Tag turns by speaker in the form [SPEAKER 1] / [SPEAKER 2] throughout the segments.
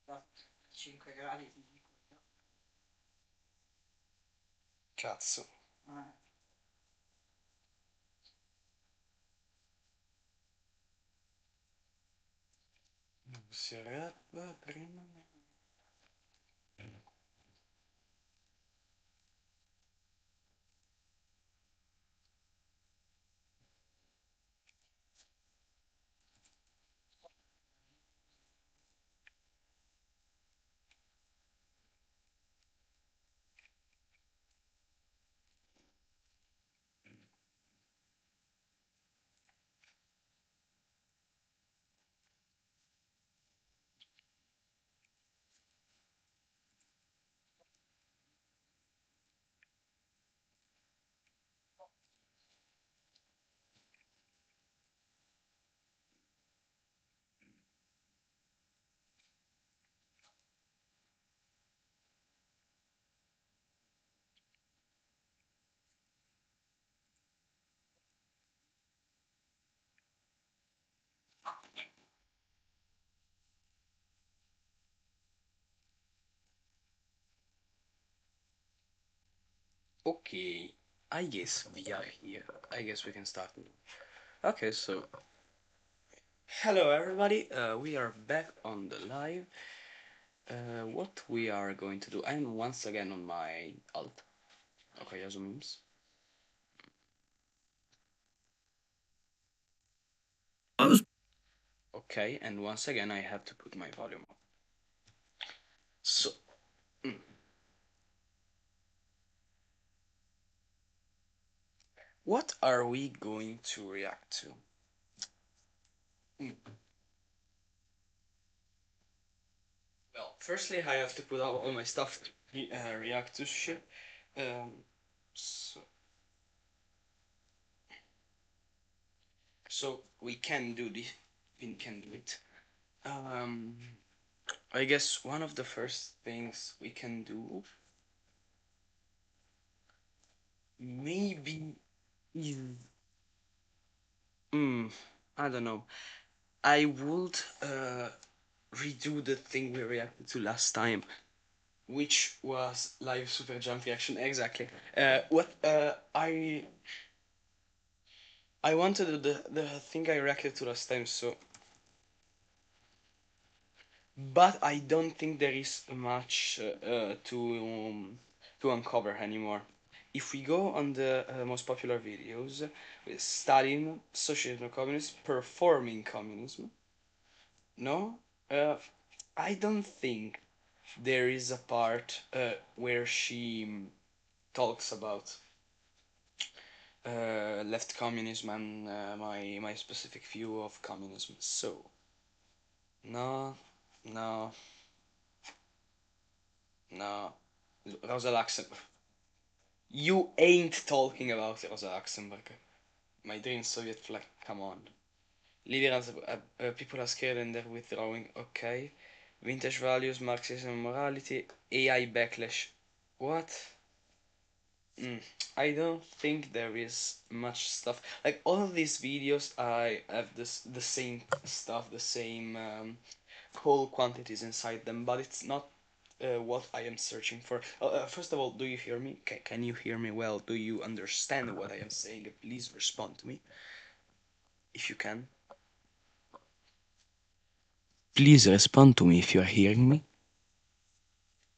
[SPEAKER 1] 5 gradi ti dico.
[SPEAKER 2] Cazzo. Si rap prima. Okay, I guess we are here. I guess we can start. Okay, so hello everybody. We are back on the live. What we are going to do? I'm once again on my alt. Okay, as memes. Okay, and once again I have to put my volume up. So, mm, what are we going to react to? Mm. Well, firstly I have to put all my stuff to react to shit. Um, so, so we can do this. We can do it. Um, I guess one of the first things we can do maybe is I don't know. I would redo the thing we reacted to last time, which was live super jump reaction. Exactly. What I wanted to do the thing I reacted to last time. So, but I don't think there is much to uncover anymore. If we go on the most popular videos, with Stalin, socialism, communism, performing communism, no, I don't think there is a part where she talks about left communism and my specific view of communism. So, no, no, no. Rosa Luxemburg. You ain't talking about Rosa Luxemburg. My dream Soviet flag. Come on. Liberals, people are scared and they're withdrawing. Okay. Vintage values, Marxism, morality, AI backlash. What? Mm, I don't think there is much stuff. Like all of these videos, I have the same stuff, the same whole quantities inside them, but it's not what I am searching for. First of all, do you hear me? Can you hear me well? Do you understand what I am saying? Please respond to me if you can. Please respond to me if you are hearing me.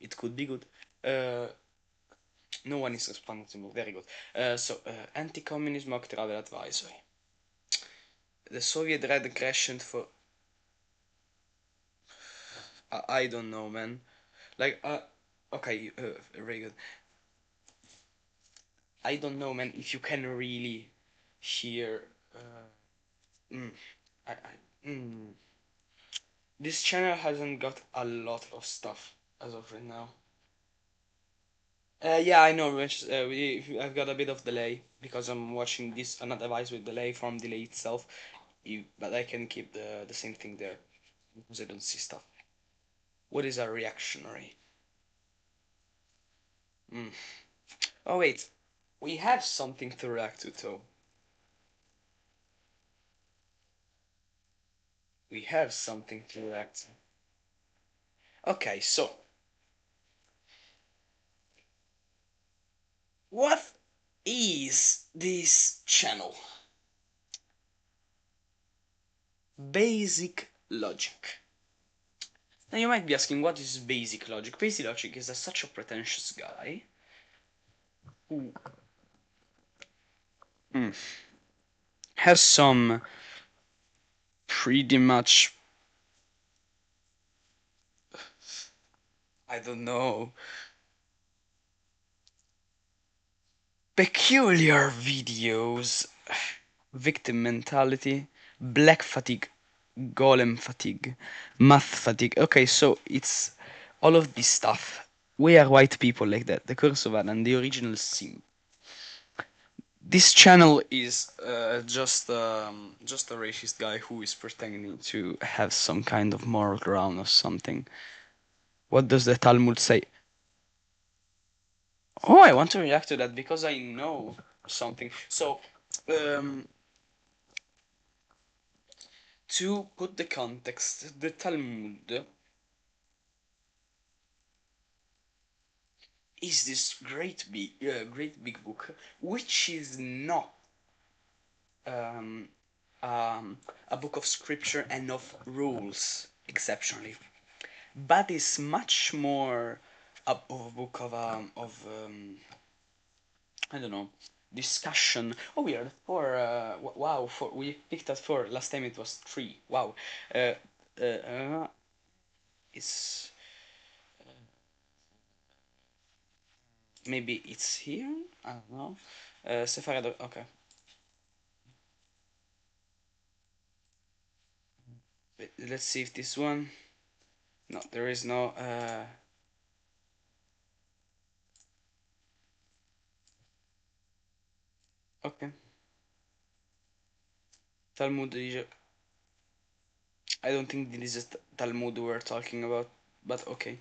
[SPEAKER 2] It could be good. Uh, no one is responding to me. Very good. Anti-communism mock travel advisory. The Soviet Red crescent for I don't know, man. Like okay, very good. I don't know, man. If you can really hear, mm, mm. This channel hasn't got a lot of stuff as of right now. Yeah, I know, Rich. I've got a bit of delay because I'm watching this another device with delay from delay itself. But I can keep the same thing there because I don't see stuff. What is a reactionary? Mm. Oh wait, we have something to react to too. We have something to react. Okay, so what is this channel? Basic logic. Now you might be asking, what is basic logic? Basic logic is such a pretentious guy who has some pretty much, I don't know, peculiar videos. Victim mentality, black fatigue, golem fatigue, math fatigue. Okay, so it's all of this stuff. We are white people like that. The Curse of Adam, the original sim. This channel is just a racist guy who is pretending to have some kind of moral ground or something. What does the Talmud say? Oh, I want to react to that because I know something. So, um, to put the context, the Talmud is this great big book, which is not um, um, a book of scripture and of rules, exceptionally, but is much more of a book of I don't know, discussion. Oh, weird. Wow, for we picked at four. Last time it was three. Wow. Uh, uh, it's maybe it's here. I don't know. Sefarad. Okay. Let's see if this one. No, there is no. Okay. Talmud. I don't think this is Talmud we're talking about, but okay.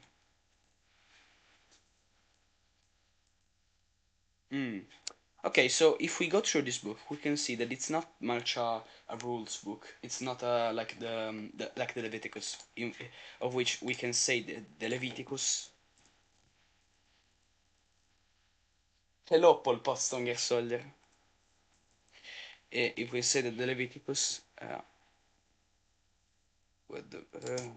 [SPEAKER 2] Hmm. Okay, so if we go through this book, we can see that it's not much a rules book. It's not like the Leviticus, of which we can say the Leviticus. Hello, Paul Potsdamer soldier. If we say that the Leviticus, with the,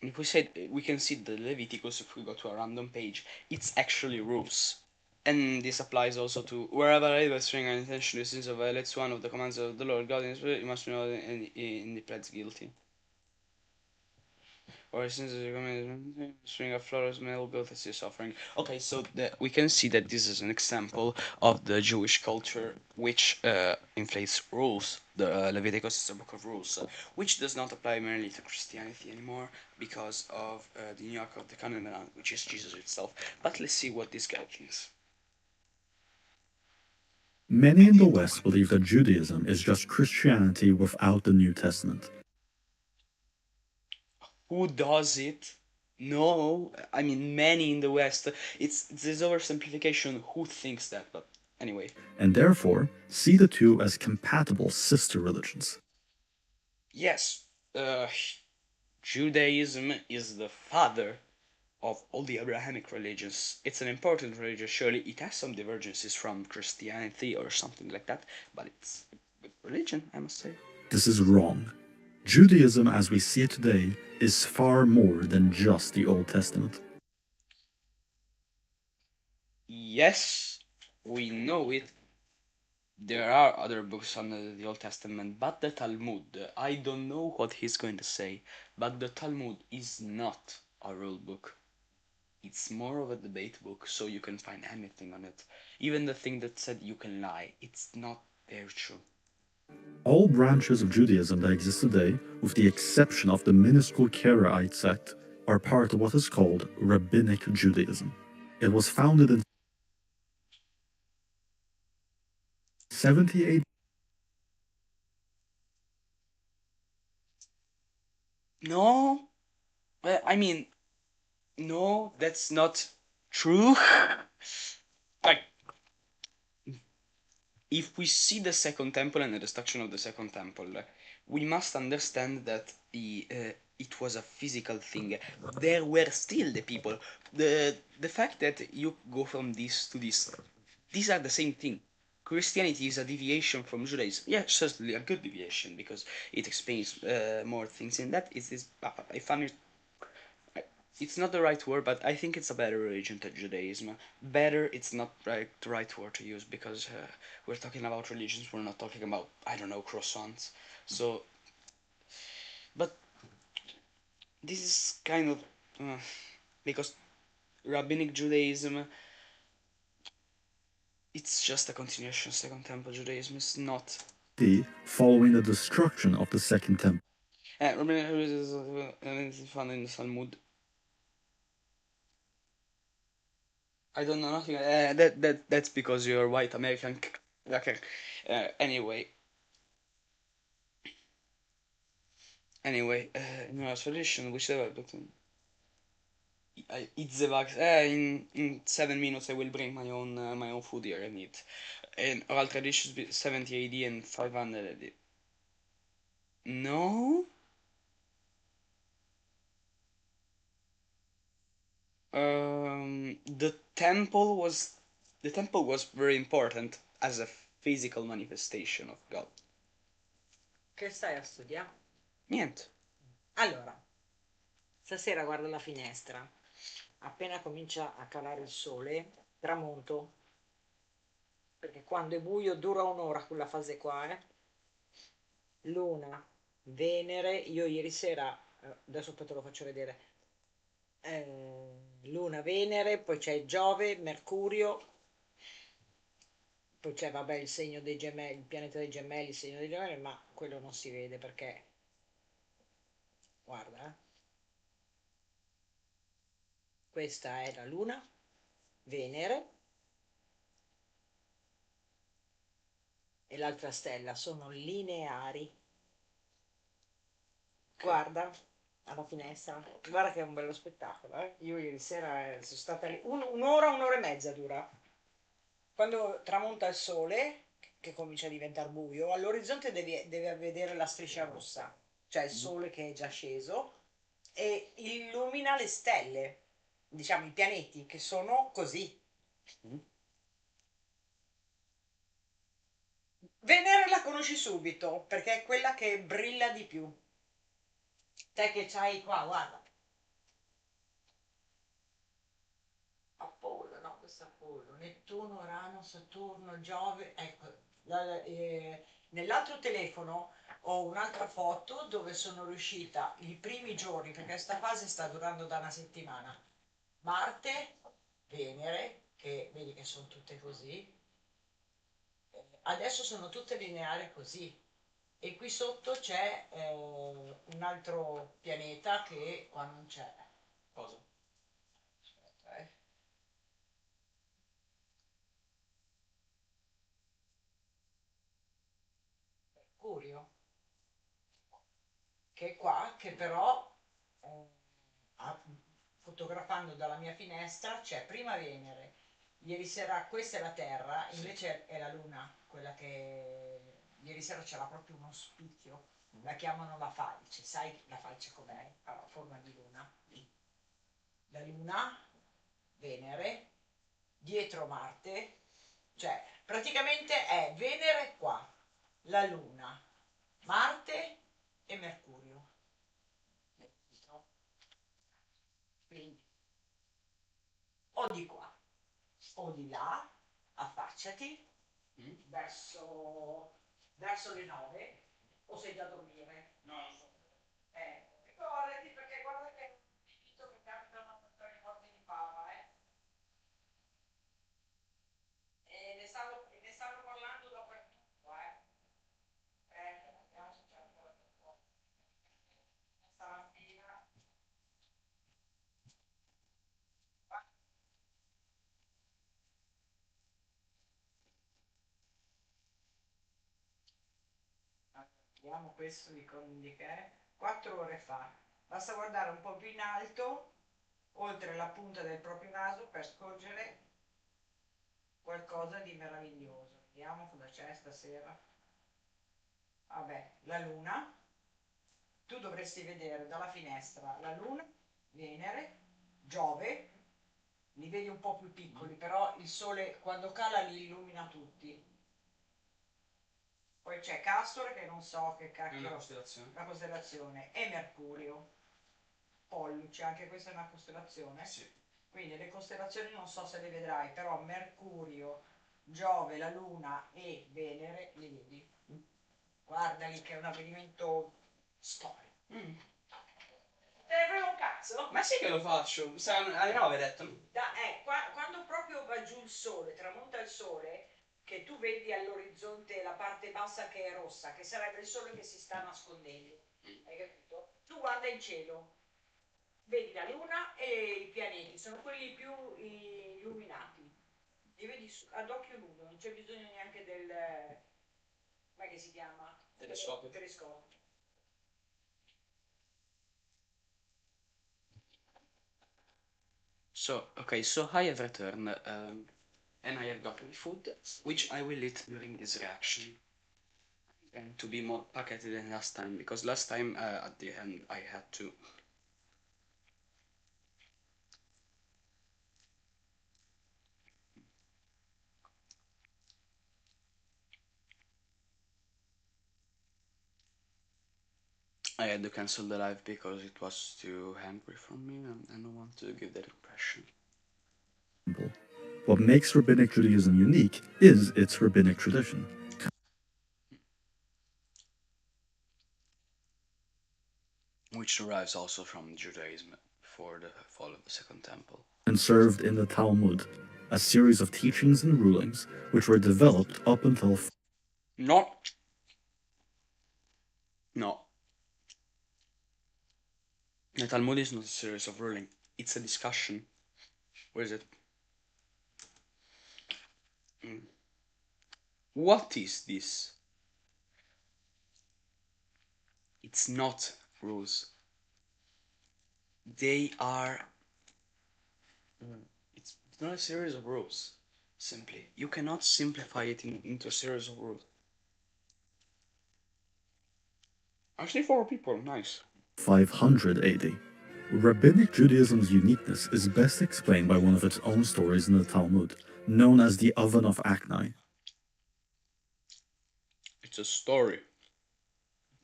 [SPEAKER 2] if we say we can see the Leviticus if we go to a random page, it's actually rules. And this applies also to wherever either string or intentionally sins or violates one of the commands of the Lord God in Spirit, you must know in the pleads guilty. Or since the command string of flowers male goat as his offering. Okay, so we can see that this is an example of the Jewish culture which inflates rules. The Leviticus is a book of rules, which does not apply merely to Christianity anymore because of the New York of the Canon, which is Jesus itself. But let's see what this guy thinks.
[SPEAKER 1] Many in the West believe that Judaism is just Christianity without the New Testament.
[SPEAKER 2] Who does it? No, I mean many in the West. It's this oversimplification. Who thinks that? But anyway.
[SPEAKER 1] And therefore see the two as compatible sister religions.
[SPEAKER 2] Yes, Judaism is the father of all the Abrahamic religions. It's an important religion, surely. It has some divergences from Christianity or something like that, but it's a good religion, I must say.
[SPEAKER 1] This is wrong. Judaism as we see it today is far more than just the Old Testament.
[SPEAKER 2] Yes, we know it. There are other books under the Old Testament, but the Talmud, I don't know what he's going to say, but the Talmud is not a rule book. It's more of a debate book, so you can find anything on it. Even the thing that said you can lie, it's not very true.
[SPEAKER 1] All branches of Judaism that exist today, with the exception of the minuscule Karaite sect, are part of what is called Rabbinic Judaism. It was founded in 70 AD.
[SPEAKER 2] No, I mean, no, that's not true. Like, if we see the Second Temple and the destruction of the Second Temple, we must understand that it was a physical thing. There were still the people. The fact that you go from this to this, these are the same thing. Christianity is a deviation from Judaism. Yeah, certainly a good deviation because it explains more things in that. It is, I find it, it's not the right word, but I think it's a better religion than Judaism. Better, it's not the right word to use because we're talking about religions. We're not talking about, I don't know, croissants. So, but this is kind of uh, because rabbinic Judaism, it's just a continuation of Second Temple Judaism. It's not.
[SPEAKER 1] Following the destruction of the Second Temple.
[SPEAKER 2] Rabbinic Judaism is found in the Talmud. I don't know nothing. That's because you're white American. Okay. Anyway, in our tradition, which but it's the vax. In 7 minutes, I will bring my own food here and eat. In oral traditions, 70 AD and 500 AD. No. The temple was very important as a physical manifestation of God.
[SPEAKER 3] Che stai a studiare?
[SPEAKER 2] Niente.
[SPEAKER 3] Allora, stasera guarda la finestra. Appena comincia a calare il sole, tramonto. Perché quando è buio dura un'ora quella fase qua, eh. Luna, Venere, io ieri sera, adesso poi te lo faccio vedere. Luna, Venere, poi c'è Giove, Mercurio, poi c'è vabbè il segno dei gemelli, il pianeta dei gemelli, il segno dei gemelli, ma quello non si vede perché, guarda, questa è la Luna, Venere e l'altra stella sono lineari. Guarda alla finestra, guarda che è un bello spettacolo, eh? Io ieri sera sono stata lì, un'ora e mezza dura. Quando tramonta il sole, che comincia a diventare buio, all'orizzonte devi vedere la striscia rossa, cioè il sole che è già sceso e illumina le stelle, diciamo i pianeti che sono così. Venere la conosci subito perché è quella che brilla di più. Te che c'hai qua, guarda. Apollo, no, questo è Apollo, Nettuno, Urano, Saturno, Giove, ecco, nell'altro telefono ho un'altra foto dove sono riuscita i primi giorni, perché questa fase sta durando da una settimana, Marte, Venere, che vedi che sono tutte così, adesso sono tutte lineari così, e qui sotto c'è un altro pianeta che qua non c'è. Cosa? Aspetta, Mercurio, che è qua, che però a- fotografando dalla mia finestra c'è prima Venere, ieri sera questa è la Terra, invece è la Luna, quella che ieri sera c'era proprio uno spicchio, la chiamano la falce, sai la falce com'è? Ha la forma di luna. La Luna, Venere, dietro Marte, cioè praticamente è Venere qua, la Luna, Marte e Mercurio. Quindi o di qua o di là, affacciati verso, verso le 9 o sei già a dormire? No, non so. Ricordati perché guarda che ti invito che capitano per i morti di fama, eh. E ne stanno parlando dappertutto, eh. Vediamo se c'è ancora qualcosa. Stamattina. Vediamo questo di che è. 4 ore fa. Basta guardare un po' più in alto, oltre la punta del proprio naso, per scorgere qualcosa di meraviglioso. Vediamo cosa c'è stasera. Vabbè, la luna. Tu dovresti vedere dalla finestra la luna, Venere, Giove, li vedi un po' più piccoli, però il sole quando cala li illumina tutti. Poi c'è Castore che non so che
[SPEAKER 2] È una
[SPEAKER 3] cacchio,
[SPEAKER 2] costellazione.
[SPEAKER 3] la costellazione, e Mercurio, Polluce, anche questa è una costellazione.
[SPEAKER 2] Sì.
[SPEAKER 3] Quindi le costellazioni non so se le vedrai, però Mercurio, Giove, la Luna e Venere li vedi. Guardali che è un avvenimento storico. Te ne frega un cazzo?
[SPEAKER 2] Ma sì che lo faccio, alle 9 hai detto.
[SPEAKER 3] Quando proprio va giù il sole, tramonta il sole, che tu vedi all'orizzonte la parte bassa che è rossa, che sarebbe il sole che si sta nascondendo, hai capito? Tu guarda in cielo, vedi la luna e i pianeti, sono quelli più illuminati, li vedi ad occhio nudo, non c'è bisogno neanche del, come che si chiama?
[SPEAKER 2] Telescopio.
[SPEAKER 3] Telescopio.
[SPEAKER 2] So, okay, so I have returned, and I have gotten food, which I will eat during this reaction. And to be more packety than last time, because last time, at the end, I had to. I had to cancel the live because it was too angry for me, and I don't want to give that impression.
[SPEAKER 1] What makes Rabbinic Judaism unique is its rabbinic tradition.
[SPEAKER 2] Which derives also from Judaism before the fall of the Second Temple.
[SPEAKER 1] Conserved in the Talmud, a series of teachings and rulings which were developed up until
[SPEAKER 2] No. No. The Talmud is not a series of ruling. It's a discussion. Where is it? What is this? It's not rules. They are. It's not a series of rules. Simply, you cannot simplify it into a series of rules. Actually, for people, nice.
[SPEAKER 1] 500 AD. Rabbinic Judaism's uniqueness is best explained by one of its own stories in the Talmud, known as the Oven of Achnai.
[SPEAKER 2] It's a story,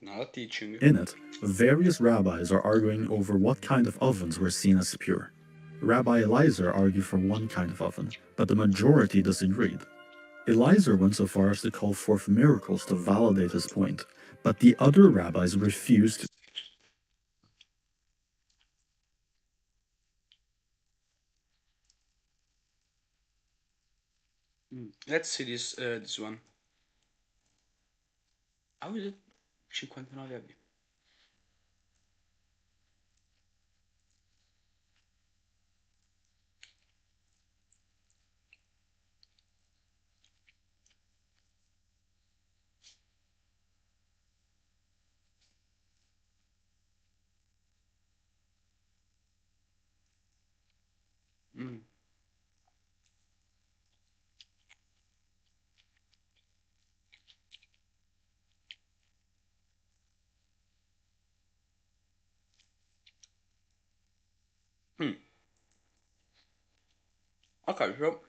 [SPEAKER 2] not a teaching.
[SPEAKER 1] In it, various rabbis are arguing over what kind of ovens were seen as pure. Rabbi Eliezer argued for one kind of oven, but the majority disagreed. Eliezer went so far as to call forth miracles to validate his point, but the other rabbis refused to.
[SPEAKER 2] Let's see this one. How is it? 59 abbi. Mm. Hmm. Okay, so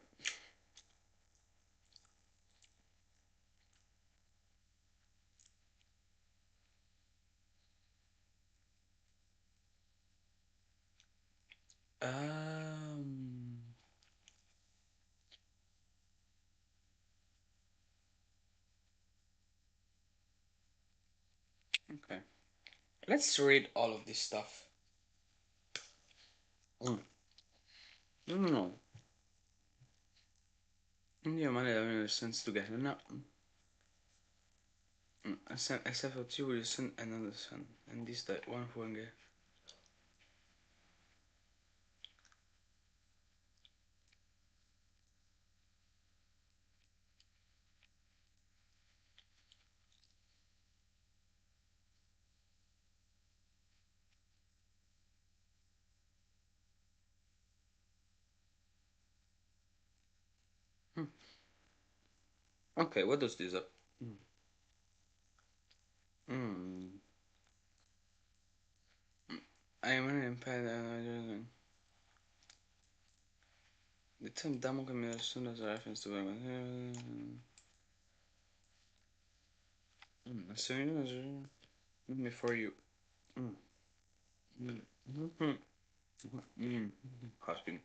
[SPEAKER 2] um okay. Let's read all of this stuff. Mm. No. Io male avere sense together. No. Except for two will send another son. And this that one who get. Okay, what does this up? Mm. I am an impact. The term demo can be understood as a reference to before you. Husband.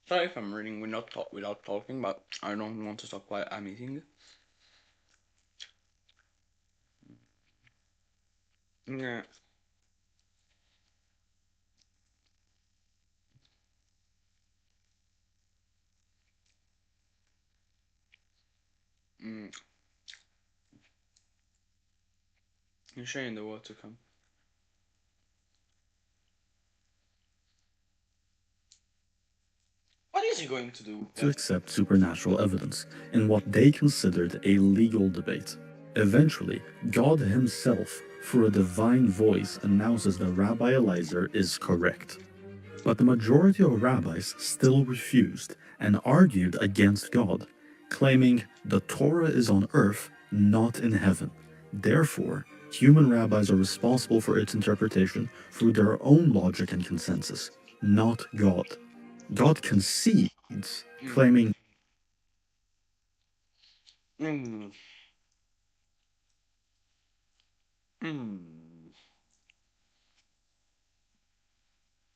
[SPEAKER 2] Sorry if I'm reading without talking, but I don't want to talk while I'm eating. Yeah. Mm. You're sharing the world to come. What is he going to do?
[SPEAKER 1] To accept supernatural evidence in what they considered a legal debate. Eventually, God himself, through a divine voice, announces that Rabbi Eliezer is correct. But the majority of rabbis still refused and argued against God, claiming the Torah is on earth, not in heaven. Therefore, human rabbis are responsible for its interpretation through their own logic and consensus, not God. God concedes, claiming
[SPEAKER 2] Mm. Mm.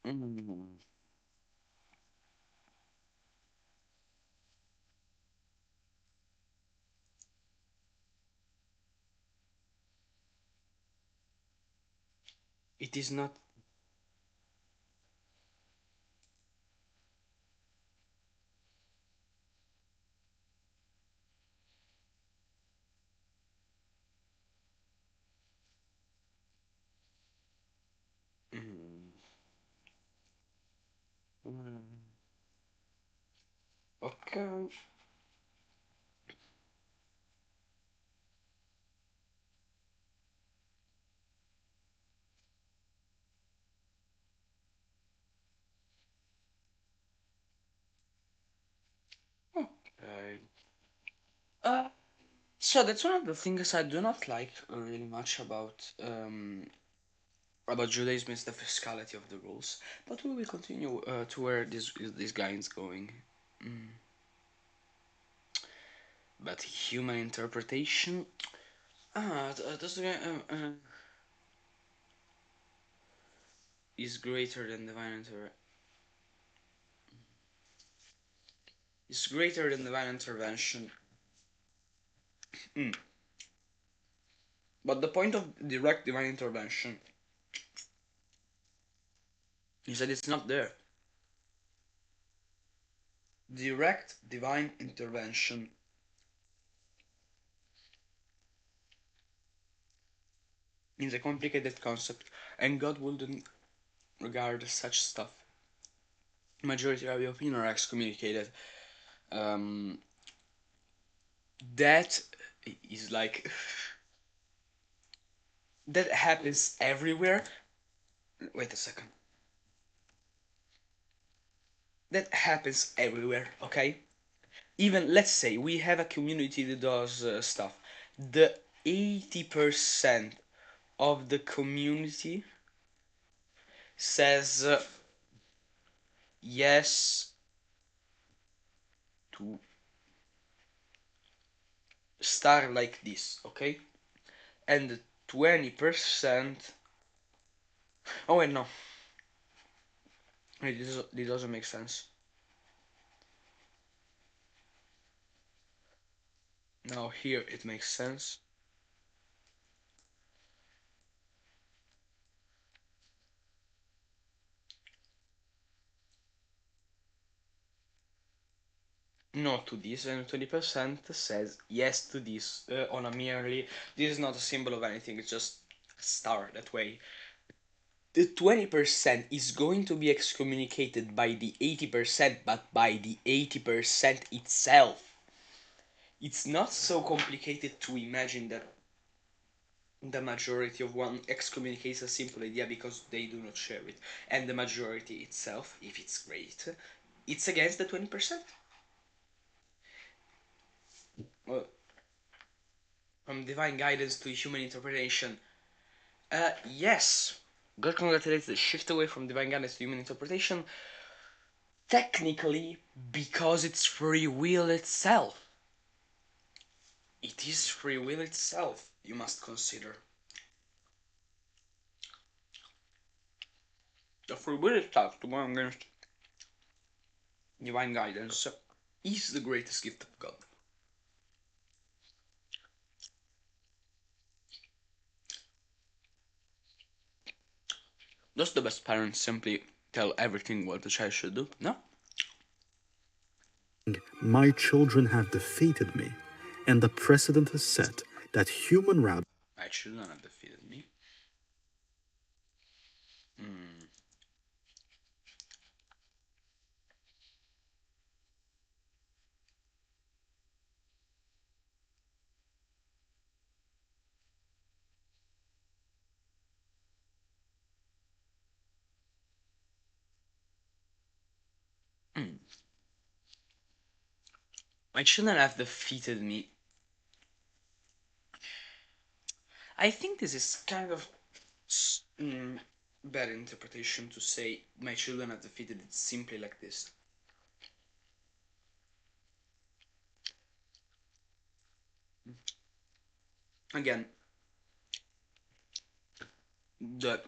[SPEAKER 2] Mm. It is not. Mm. Mm. Okay. Okay. Uh, so that's one of the things I do not like really much about Judaism is the physicality of the rules. But we will continue to where this guy is going. Mm. But human interpretation. Does the guy is greater than divine is greater than divine intervention. Mm. But the point of direct divine intervention is that it's not there. Direct divine intervention is a complicated concept, and God wouldn't regard such stuff. Majority of the opinion are excommunicated. Um, that is like that happens everywhere. Wait a second. That happens everywhere. Okay. Even let's say we have a community that does stuff. The 80% of the community says yes to start like this, okay? And 20%. Oh, wait, no. Wait, this doesn't make sense. Now, here it makes sense. No to this, and 20% says yes to this on a merely. This is not a symbol of anything, it's just a star that way. The 20% is going to be excommunicated by the 80%, but by the 80% itself. It's not so complicated to imagine that the majority of one excommunicates a simple idea because they do not share it, and the majority itself, if it's great, it's against the 20%. from divine guidance to human interpretation. Yes, God congratulates the shift away from divine guidance to human interpretation, technically because it's free will itself. It is free will itself, you must consider. The free will itself, to go against divine guidance, is the greatest gift of God. Does the best parent simply tell everything what the child should do? No.
[SPEAKER 1] My children have defeated me, and the precedent is set that human rabbis
[SPEAKER 2] My children have defeated me. My children have defeated me. I think this is kind of bad interpretation to say my children have defeated it simply like this. Again, the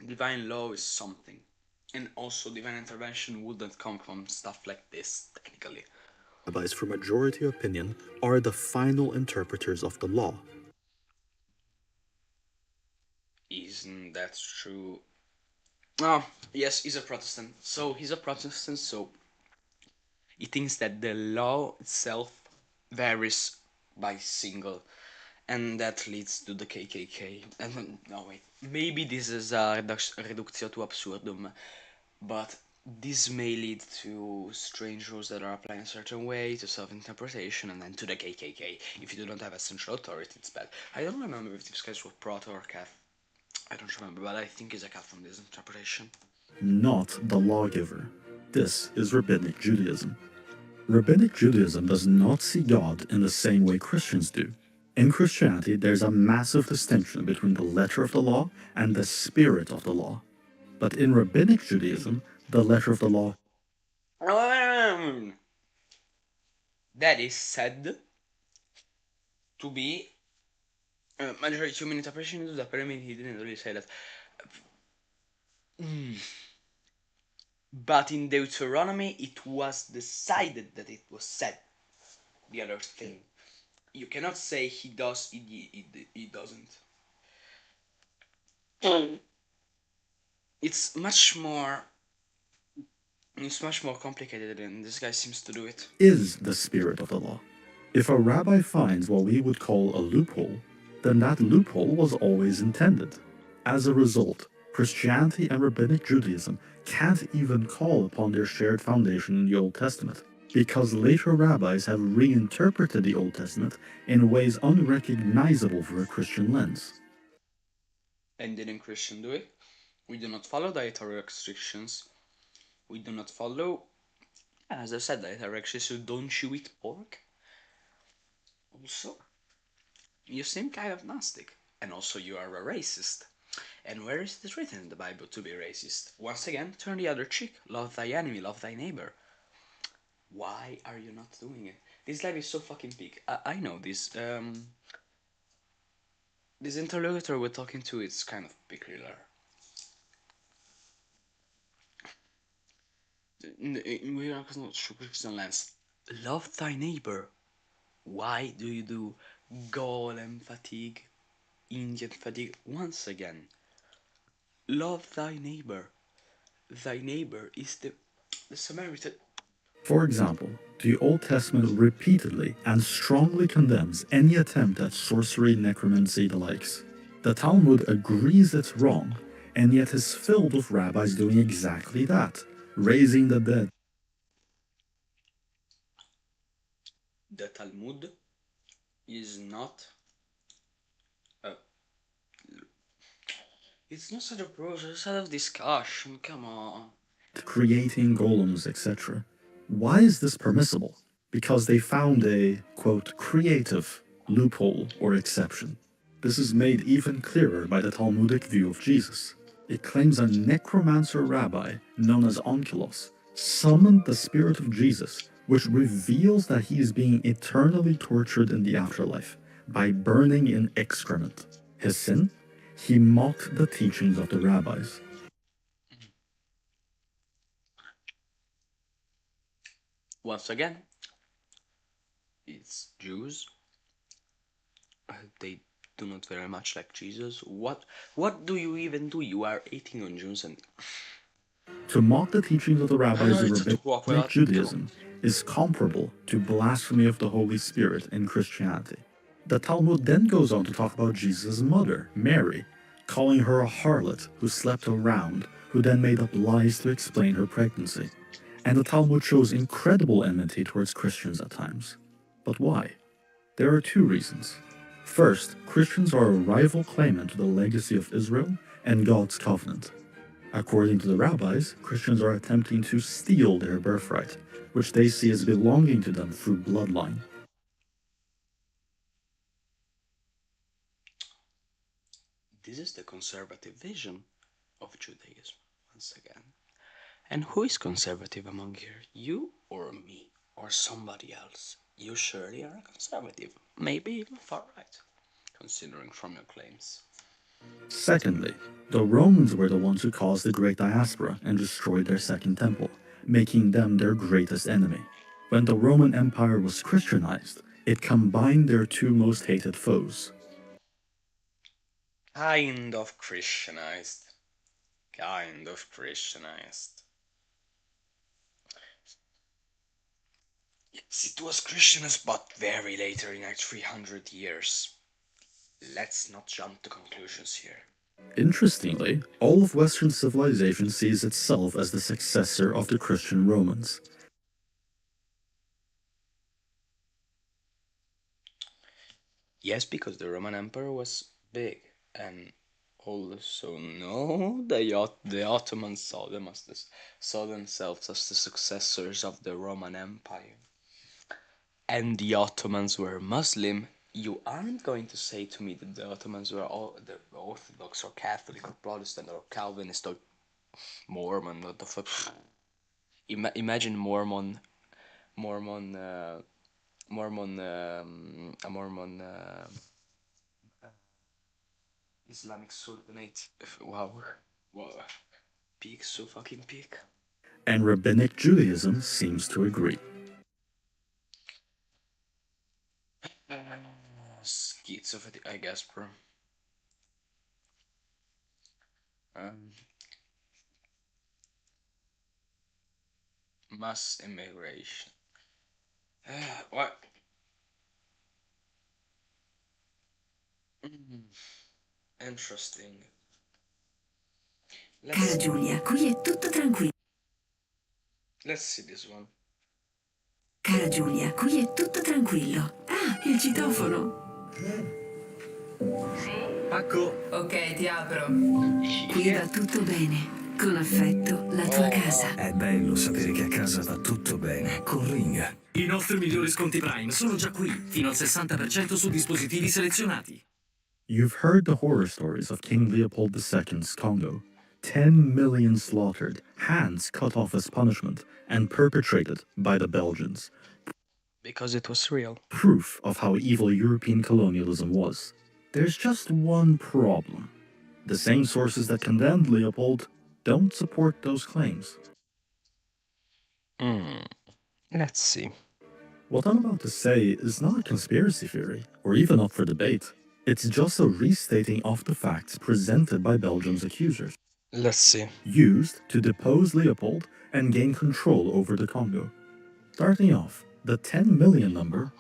[SPEAKER 2] divine law is something, and also divine intervention wouldn't come from stuff like this, technically.
[SPEAKER 1] rabbis for majority opinion are the final interpreters of the law.
[SPEAKER 2] Isn't that true? Oh, yes, he's a Protestant. So he's a Protestant, so he thinks that the law itself varies by single, and that leads to the KKK. And no, wait, maybe this is a reductio to absurdum, but this may lead to strange rules that are applied in a certain way, to self-interpretation, and then to the KKK. If you do not have a central authority, it's bad. I don't remember if this guy's were Proto or Cath. I don't remember, but I think he's a Cath from this interpretation.
[SPEAKER 1] Not the lawgiver. This is Rabbinic Judaism. Rabbinic Judaism does not see God in the same way Christians do. In Christianity, there's a massive distinction between the letter of the law and the spirit of the law. But in Rabbinic Judaism, the letter of the law
[SPEAKER 2] that is said to be majority human interpretation into the pyramid. He didn't really say that. But in Deuteronomy, it was decided that it was said. The other thing. You cannot say he does, he doesn't. It's much more complicated than this guy seems to do it.
[SPEAKER 1] Is the spirit of the law. If a rabbi finds what we would call a loophole, then that loophole was always intended. As a result, Christianity and Rabbinic Judaism can't even call upon their shared foundation in the Old Testament, because later rabbis have reinterpreted the Old Testament in ways unrecognizable for a Christian lens.
[SPEAKER 2] And didn't Christian do it? We do not follow dietary restrictions. We do not follow, as I said, dietary restrictions. Don't you eat pork? Also, you seem kind of Gnostic. And also you are a racist. And where is it written in the Bible to be racist? Once again, turn the other cheek. Love thy enemy, love thy neighbor. Why are you not doing it? This life is so fucking big. I know this. This interlocutor we're talking to is kind of peculiar. We are not Christian lens. Love thy neighbor. Why do you do golem fatigue, Indian fatigue once again? Love thy neighbor. Thy neighbor is the Samaritan.
[SPEAKER 1] For example, the Old Testament repeatedly and strongly condemns any attempt at sorcery, necromancy, the likes. The Talmud agrees it's wrong, and yet is filled with rabbis doing exactly that, raising the dead.
[SPEAKER 2] The Talmud is not it's not such a process, it's out of discussion, come on.
[SPEAKER 1] Creating golems, etc. Why is this permissible? because they found a, quote, creative loophole or exception. This is made even clearer by the Talmudic view of Jesus. It claims a necromancer rabbi known as Onkelos summoned the spirit of Jesus, which reveals that he is being eternally tortured in the afterlife by burning in excrement. His sin? He mocked the teachings of the rabbis.
[SPEAKER 2] Once again, it's Jews. They do not very much like Jesus. What do you even do? You are eating on Jews and
[SPEAKER 1] To mock the teachings of the rabbis of
[SPEAKER 2] it's a walk
[SPEAKER 1] rabbinic
[SPEAKER 2] without
[SPEAKER 1] Judaism is comparable to blasphemy of the Holy Spirit in Christianity. The Talmud then goes on to talk about Jesus' mother, Mary, calling her a harlot who slept around, who then made up lies to explain her pregnancy. And the Talmud shows incredible enmity towards Christians at times. But why? There are two reasons. First, Christians are a rival claimant to the legacy of Israel and God's covenant. According to the rabbis, Christians are attempting to steal their birthright, which they see as belonging to them through bloodline.
[SPEAKER 2] this is the conservative vision of Judaism, once again. And who is conservative among here? You or me? Or somebody else? You surely are conservative. Maybe even far right, considering from your claims.
[SPEAKER 1] Secondly, the Romans were the ones who caused the Great Diaspora and destroyed their Second Temple, making them their greatest enemy. When the Roman Empire was Christianized, it combined their two most hated foes.
[SPEAKER 2] Kind of Christianized. Kind of Christianized. Yes, it was Christianized, but very later in like 300 years. Let's not jump to conclusions here.
[SPEAKER 1] Interestingly, all of Western civilization sees itself as the successor of the Christian Romans.
[SPEAKER 2] Yes, because the Roman Empire was big, and also no, the Ottomans saw themselves as the successors of the Roman Empire, and the Ottomans were Muslim. You aren't going to say to me that the Ottomans were all the Orthodox or Catholic or Protestant or Calvinist or Mormon. What the fuck? Imagine Mormon, Mormon, Mormon, a Mormon. Islamic Sultanate. Wow. Wow. Peak, so fucking peak.
[SPEAKER 1] And Rabbinic Judaism seems to agree.
[SPEAKER 2] Schizophrenic, I guess, bro. Mass immigration. What? Interesting.
[SPEAKER 4] Cara Giulia, qui è tutto tranquillo.
[SPEAKER 2] Let's see this one.
[SPEAKER 4] Cara Giulia, qui è tutto tranquillo. Ah, il citofono.
[SPEAKER 5] Pacco.
[SPEAKER 4] Ok, ti apro. Qui va tutto bene. Con affetto, la tua casa.
[SPEAKER 5] È bello sapere che a casa va tutto bene. Con Ring. I nostri migliori sconti Prime sono già qui. Fino al 60% su dispositivi selezionati.
[SPEAKER 1] You've heard the horror stories of King Leopold II's Congo. 10 million slaughtered, hands cut off as punishment, and perpetrated by the Belgians.
[SPEAKER 2] Because it was real.
[SPEAKER 1] Proof of how evil European colonialism was. There's just one problem. The same sources that condemned Leopold don't support those claims.
[SPEAKER 2] Let's see.
[SPEAKER 1] What I'm about to say is not a conspiracy theory, or even up for debate. It's just a restating of the facts presented by Belgium's accusers,
[SPEAKER 2] Let's see.
[SPEAKER 1] used to depose Leopold and gain control over the Congo. Starting off, the 10 million number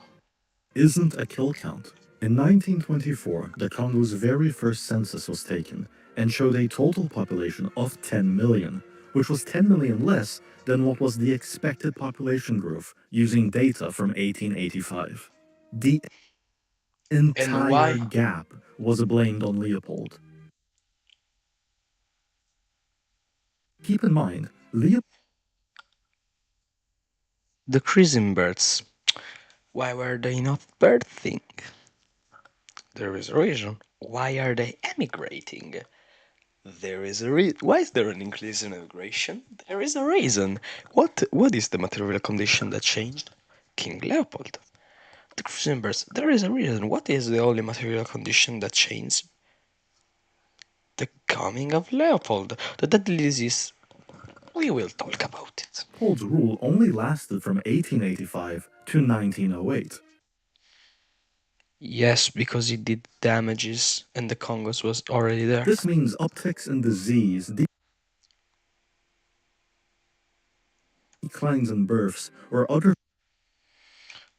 [SPEAKER 1] isn't a kill count. In 1924, the Congo's very first census was taken and showed a total population of 10 million, which was 10 million less than what was the expected population growth using data from 1885. The entire
[SPEAKER 2] why?
[SPEAKER 1] gap was blamed on Leopold. Keep in mind, Leopold
[SPEAKER 2] The Christenbergs Why were they not birthing? There is a reason. Why are they emigrating? There is a reason. Why is there an increase in immigration? There is a reason. What is the material condition that changed? King Leopold. The Crusaders. There is a reason. What is the only material condition that changed? The coming of Leopold. The deadly disease. We will talk about it.
[SPEAKER 1] Leopold's rule only lasted from 1885 to 1908.
[SPEAKER 2] Yes, because he did damages and the Congress was already there.
[SPEAKER 1] This means upticks in disease, declines in births, or other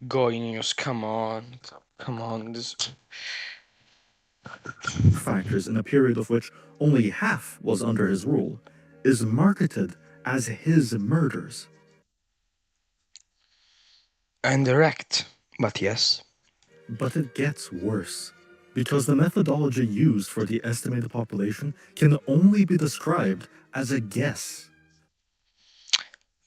[SPEAKER 2] Going news, come on. This
[SPEAKER 1] factors in a period of which only half was under his rule, is marketed as his murders.
[SPEAKER 2] indirect, but yes.
[SPEAKER 1] But it gets worse, because the methodology used for the estimated population can only be described as a guess.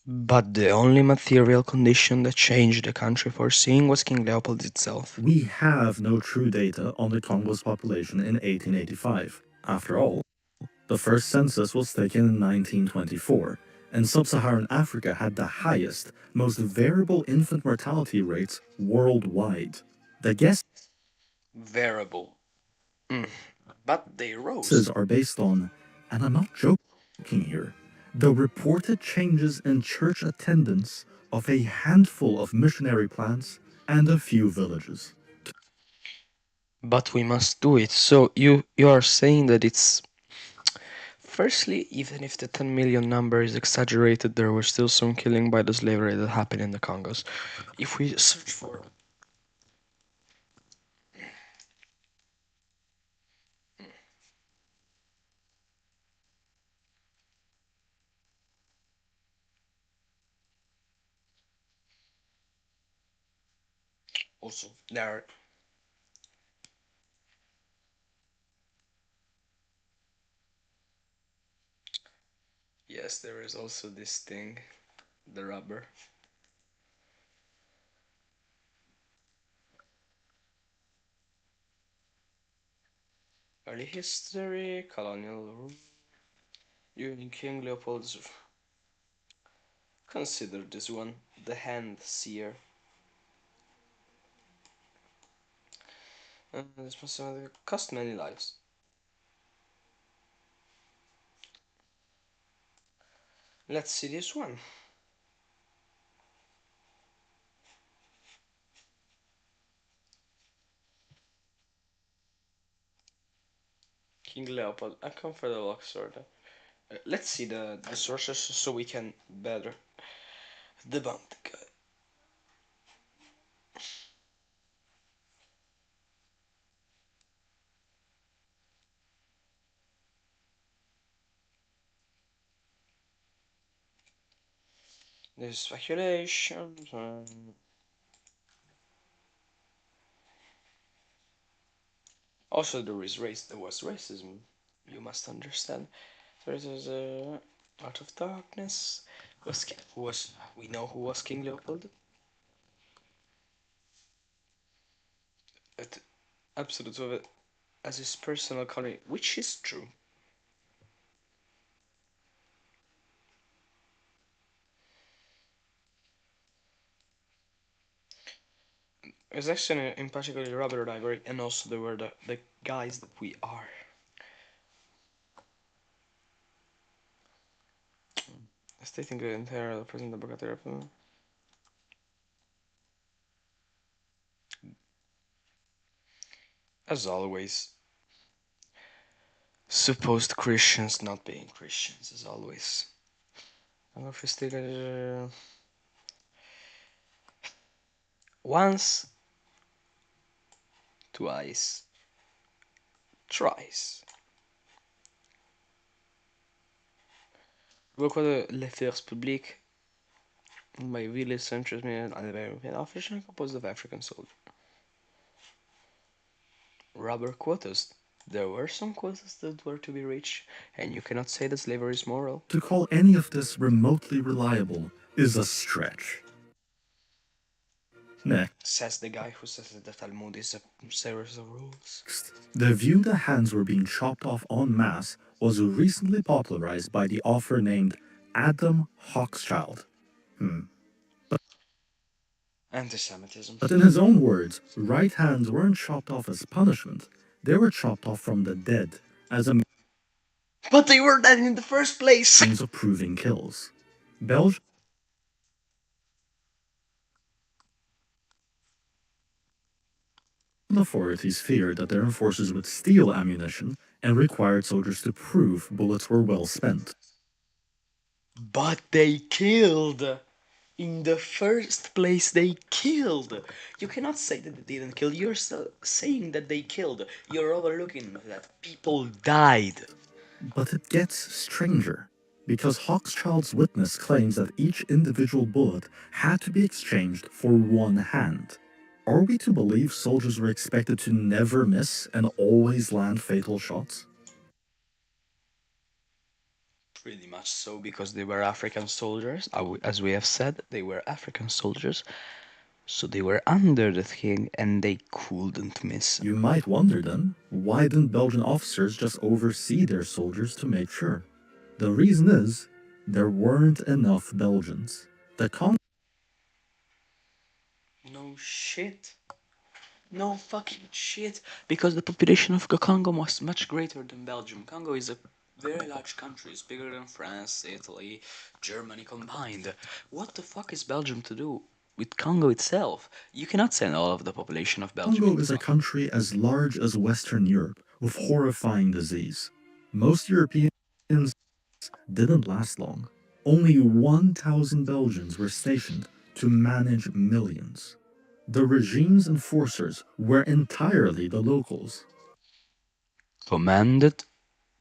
[SPEAKER 2] But the only material condition that changed the country for seeing was King Leopold itself.
[SPEAKER 1] We have no true data on the Congo's population in 1885. After all, the first census was taken in 1924, and sub-Saharan Africa had the highest, most variable infant mortality rates worldwide. The guesses
[SPEAKER 2] Variable. But they rose.
[SPEAKER 1] are based on, and I'm not joking here, the reported changes in church attendance of a handful of missionary plants and a few villages.
[SPEAKER 2] But we must do it. So you are saying that it's... Firstly, even if the 10 million number is exaggerated, there was still some killing by the slavery that happened in the Congos. If we search for... Also, there... Yes, there is also this thing, the rubber. Early history, colonial rule. During King Leopold's... Consider this one, the hand seer. This must have cost many lives. Let's see this one. King Leopold, uncomfortable Oxford. Let's see the sources so we can better debunk the guy. There's speculation. Also, there was racism. You must understand. There is a Out of Darkness. We know who was King Leopold? At absolute of it as his personal colony, which is true. It's actually in particular Robert Ivory, and also there were the guys that we are. Stating the entire present democratic. As always, supposed Christians not being Christians, as always. I don't know if it's still once, twice, thrice. Pourquoi l'affaires publiques by village centers made an American officer composed of African soldiers. Rubber quotas. There were some quotas that were to be reached, and you cannot say that slavery is moral.
[SPEAKER 1] To call any of this remotely reliable is a stretch. Next,
[SPEAKER 2] Says the guy who says that the Talmud is a series of rules.
[SPEAKER 1] the view that hands were being chopped off en masse was recently popularized by the author named Adam Hochschild.
[SPEAKER 2] Anti-Semitism.
[SPEAKER 1] But in his own words, right hands weren't chopped off as punishment, they were chopped off from the dead as a
[SPEAKER 2] But they were dead in the first place!
[SPEAKER 1] means of proving kills. Belgian authorities feared that their enforcers would steal ammunition and required soldiers to prove bullets were well spent.
[SPEAKER 2] But they killed! In the first place, they killed! You cannot say that they didn't kill, you're still saying that they killed. You're overlooking that people died.
[SPEAKER 1] But it gets stranger, because Hochschild's witness claims that each individual bullet had to be exchanged for one hand. Are we to believe soldiers were expected to never miss and always land fatal shots?
[SPEAKER 2] Pretty much so, because they were African soldiers. As we have said, they were African soldiers. So they were under the king and they couldn't miss.
[SPEAKER 1] You might wonder then, why didn't Belgian officers just oversee their soldiers to make sure? The reason is, there weren't enough Belgians. The
[SPEAKER 2] No shit. No fucking shit. Because the population of Congo was much greater than Belgium. Congo is a very large country. It's bigger than France, Italy, Germany combined. What the fuck is Belgium to do with Congo itself? You cannot send all of the population of Belgium.
[SPEAKER 1] Congo is a country as large as Western Europe with horrifying disease. Most Europeans didn't last long. Only 1,000 Belgians were stationed to manage millions. The regime's enforcers were entirely the locals.
[SPEAKER 2] Commanded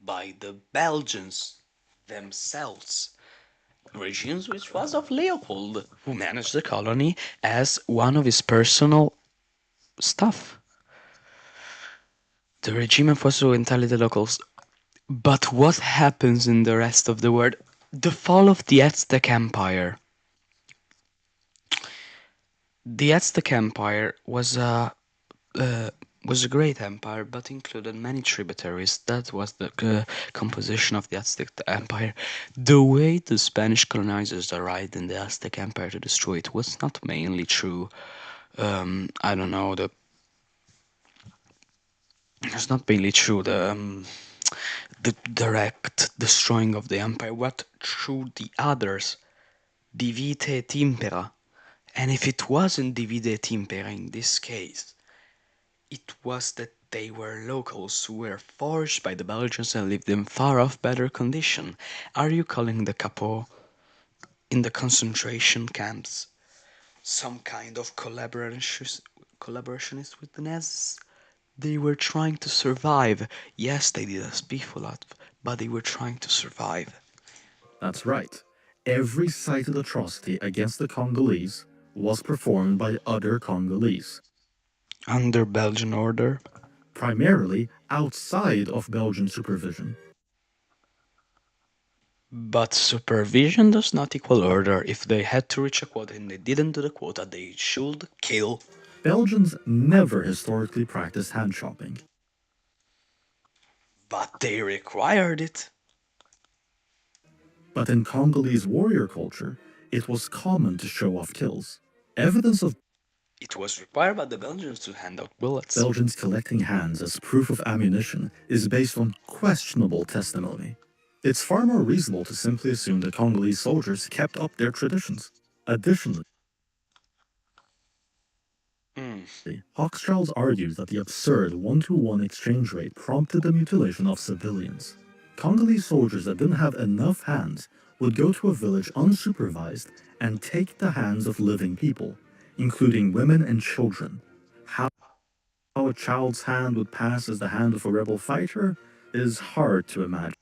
[SPEAKER 2] by the Belgians themselves. Regimes which was of Leopold, who managed the colony as one of his personal staff. The regime enforced entirely the locals. But what happens in the rest of the world? The fall of the Aztec Empire. The Aztec Empire was a great empire, but included many tributaries. That was the composition of the Aztec Empire. The way the Spanish colonizers arrived in the Aztec Empire to destroy it was not mainly through, I don't know, it's not mainly through the direct destroying of the empire, but through the others, divide et impera. And if it wasn't divide et impera in this case, it was that they were locals who were forged by the Belgians and lived in far off better condition. Are you calling the capot in the concentration camps some kind of collaborationist with the Nazis? They were trying to survive. Yes, they did a speak a lot, but they were trying to survive.
[SPEAKER 1] That's right. Every cited atrocity against the Congolese was performed by other Congolese,
[SPEAKER 2] Under Belgian order?
[SPEAKER 1] primarily outside of Belgian supervision.
[SPEAKER 2] But supervision does not equal order. If they had to reach a quota and they didn't do the quota, they should kill.
[SPEAKER 1] Belgians never historically practiced hand chopping.
[SPEAKER 2] But they required it.
[SPEAKER 1] But in Congolese warrior culture, it was common to show off kills. Evidence of
[SPEAKER 2] It was required by the Belgians to hand out bullets.
[SPEAKER 1] Belgians collecting hands as proof of ammunition is based on questionable testimony. It's far more reasonable to simply assume that Congolese soldiers kept up their traditions. Additionally, Hochschild argues that the absurd 1-to-1 exchange rate prompted the mutilation of civilians. Congolese soldiers that didn't have enough hands would go to a village unsupervised and take the hands of living people, including women and children. How a child's hand would pass as the hand of a rebel fighter is hard to imagine.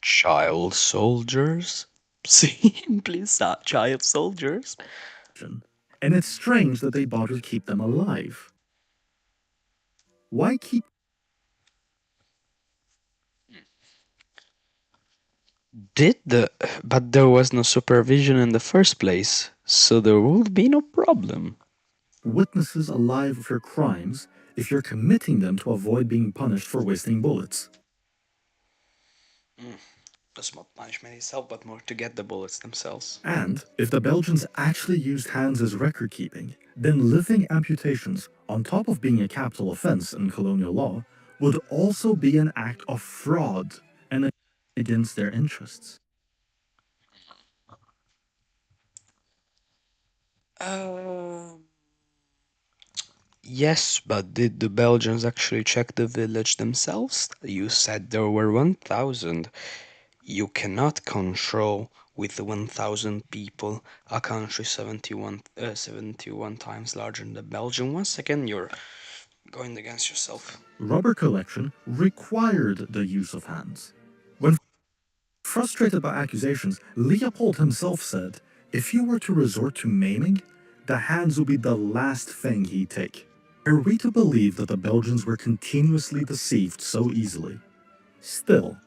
[SPEAKER 2] Child soldiers? Simply child soldiers?
[SPEAKER 1] And it's strange that they bothered to keep them alive. Why keep
[SPEAKER 2] But there was no supervision in the first place, so there would be no problem.
[SPEAKER 1] Witnesses alive of your crimes if you're committing them to avoid being punished for wasting bullets.
[SPEAKER 2] That's not punishment itself, but more to get the bullets themselves.
[SPEAKER 1] And if the Belgians actually used hands as record keeping, then living amputations, on top of being a capital offense in colonial law, would also be an act of fraud and against their interests.
[SPEAKER 2] Yes, but did the Belgians actually check the village themselves? You said there were 1,000. You cannot control with 1,000 people a country 71 times larger than the Belgium. Once again, you're going against yourself.
[SPEAKER 1] Rubber collection required the use of hands. When frustrated by accusations, Leopold himself said, if he were to resort to maiming, the hands would be the last thing he'd take. Are we to believe that the Belgians were continuously deceived so easily? Still,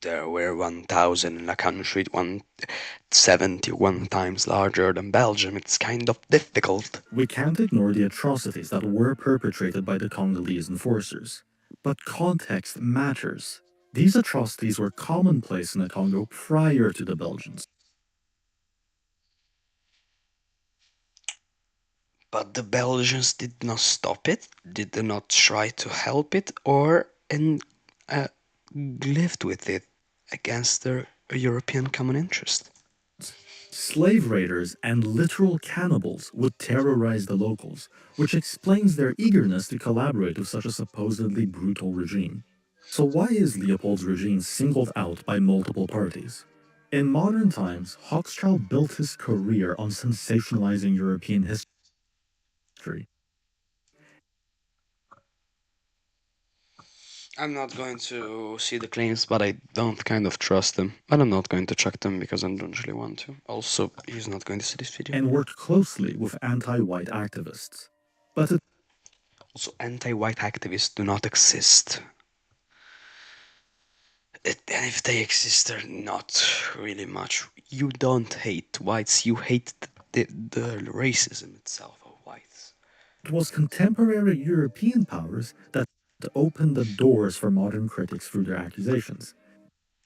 [SPEAKER 2] There were 1,000 in a country 171 times larger than Belgium. It's kind of difficult.
[SPEAKER 1] we can't ignore the atrocities that were perpetrated by the Congolese enforcers. But context matters. These atrocities were commonplace in the Congo prior to the Belgians.
[SPEAKER 2] But the Belgians did not stop it, did not try to help it, or lived with it against their European common interest.
[SPEAKER 1] Slave raiders and literal cannibals would terrorize the locals, which explains their eagerness to collaborate with such a supposedly brutal regime. So why is Leopold's regime singled out by multiple parties? In modern times, Hochschild built his career on sensationalizing European history.
[SPEAKER 2] I'm not going to see the claims, but I don't kind of trust them. But I'm not going to check them because I don't really want to. Also, he's not going to see this video.
[SPEAKER 1] And worked closely with anti-white activists. But
[SPEAKER 2] Also, anti-white activists do not exist. And if they exist, they're not really much. You don't hate whites, you hate the racism itself of whites.
[SPEAKER 1] it was contemporary European powers that opened the doors for modern critics through their accusations.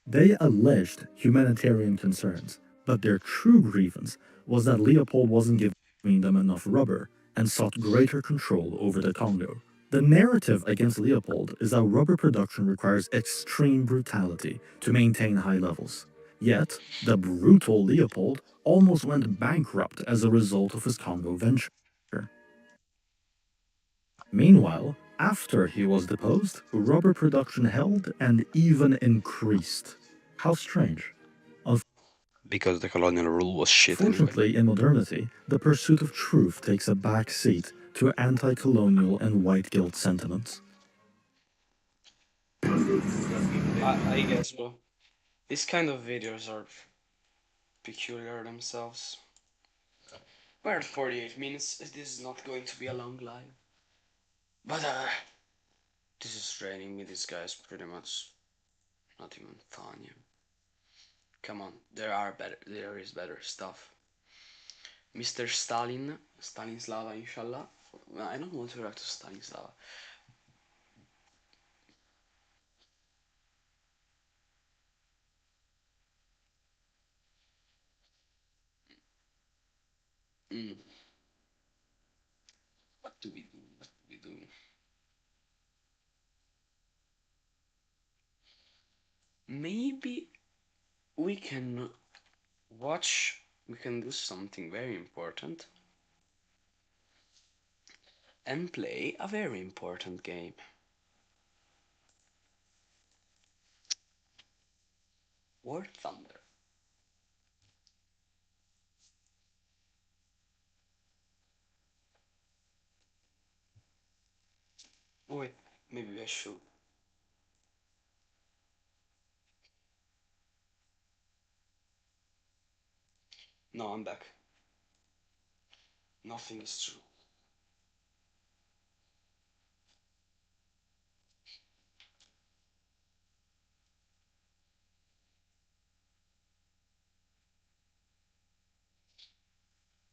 [SPEAKER 1] They alleged humanitarian concerns, but their true grievance was that Leopold wasn't giving them enough rubber and sought greater control over the Congo. The narrative against Leopold is that rubber production requires extreme brutality to maintain high levels. Yet, the brutal Leopold almost went bankrupt as a result of his Congo venture. Meanwhile, after he was deposed, rubber production held and even increased. How strange.
[SPEAKER 2] Because the colonial rule was shit anyway.
[SPEAKER 1] Unfortunately, in modernity, the pursuit of truth takes a back seat to anti-colonial and white guilt sentiments.
[SPEAKER 2] I guess, bro. These kind of videos are peculiar themselves. We're at 48 minutes. This is not going to be a long live. But this is draining me. This guy's pretty much not even fun. Yeah. Come on, there is better stuff. Mr. Stalin, Stanislava, inshallah. I don't want to react to Stanislava. Mm. What do we do? What do we do? Maybe we can watch. We can do something very important and play a very important game. Warthunder. Wait, maybe I should. No, I'm back. Nothing is true.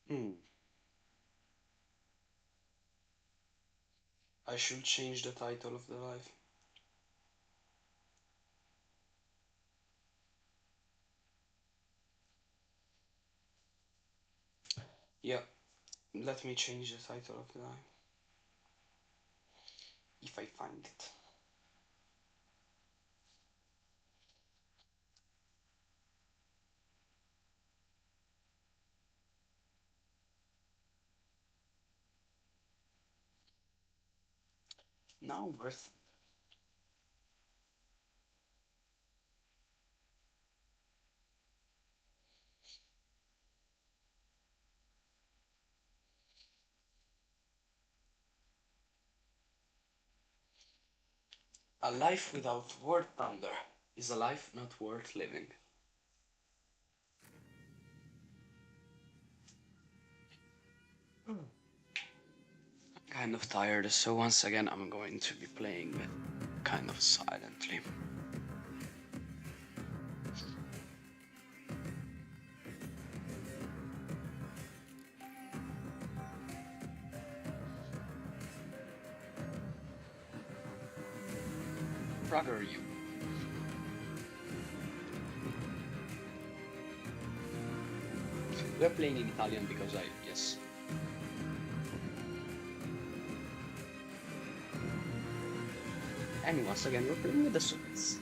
[SPEAKER 2] Hmm. I should change the title of the live. Yeah, let me change the title of the live. If I find it. Now worth. A life without Warthunder is a life not worth living. Kind of tired, so once again I'm going to be playing kind of silently. Brother, you. We're playing in Italian because yes. And once again, we're playing with the swords.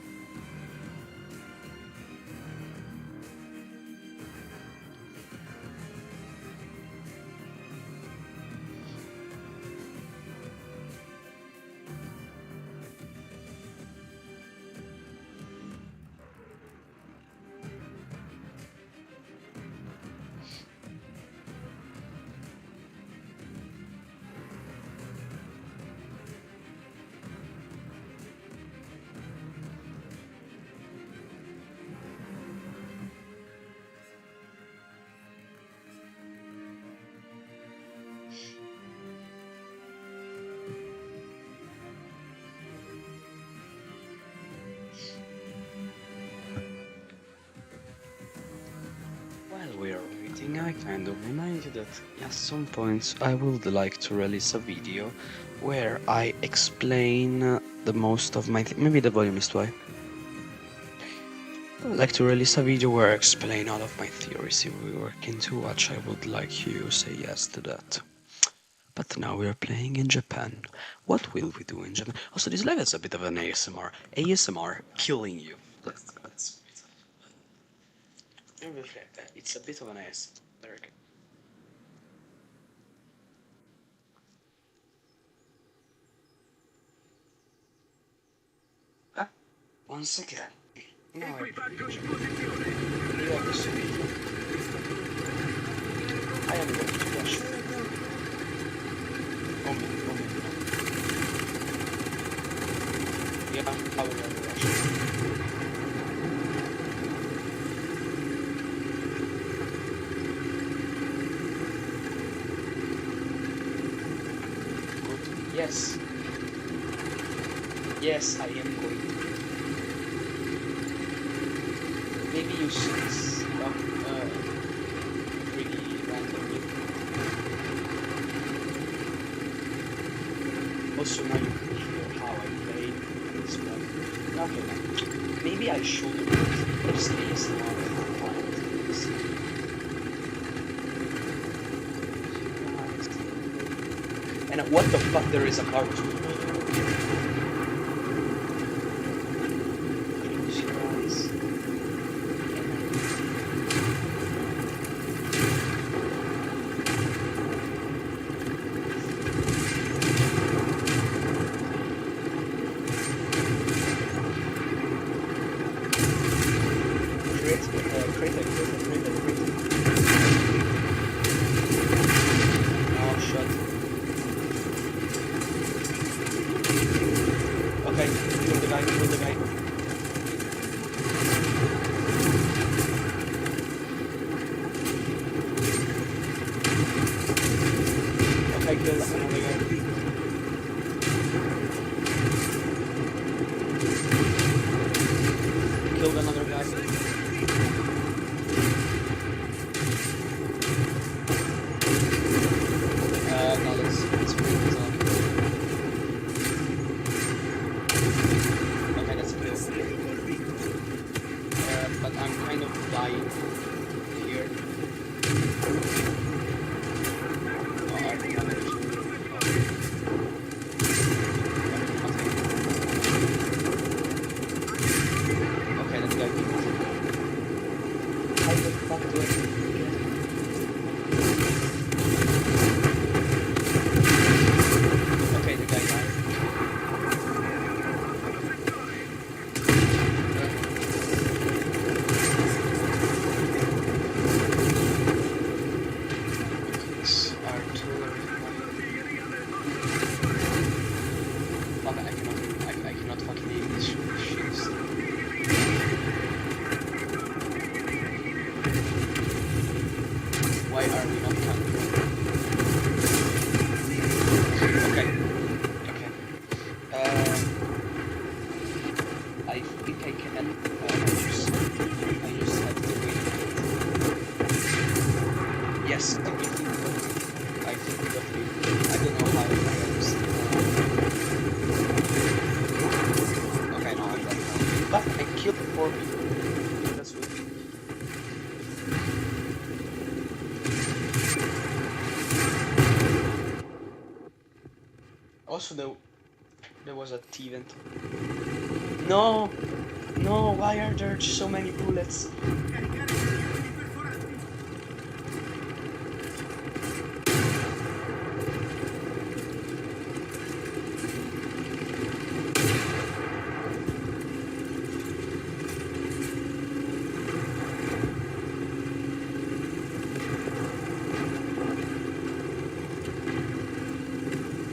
[SPEAKER 2] While we are waiting, I kind of remind you that at some points I would like to release a video where I explain the most of my maybe the volume is too high. I would like to release a video where I explain all of my theories. If we work into watch, I would like you to say yes to that. But now we are playing in Japan. What will we do in Japan? Also, this live is a bit of an ASMR. ASMR killing you. It's a bit of an ASMR. Ah, once again. No, I am going to rush. Moment. Yeah, I will rush. Good. Yes. Yes, I am going to. Maybe you should stop really randomly. Also now you can hear how I play this one. Okay, now, maybe I should just ASMR and what the fuck, there is a cartoon. Close your eyes. Oh, shut. Okay, kill the guy. Okay, kill another guy. Killed another guy. kind of dying here. Oh, I think I'm gonna kill you. Okay, that guy did it. How the fuck do I get him? Okay, the guy died. This artillery. Fuck, I cannot fucking aim these shields. Why are we not countering? Okay. Okay. I think I can. I just have to wait. Yes, I think we got it. I don't know how I used Okay, no, I'm done. But I killed 4 people. That's good. Also, there was a T-vent. No! No, why are there so many bullets?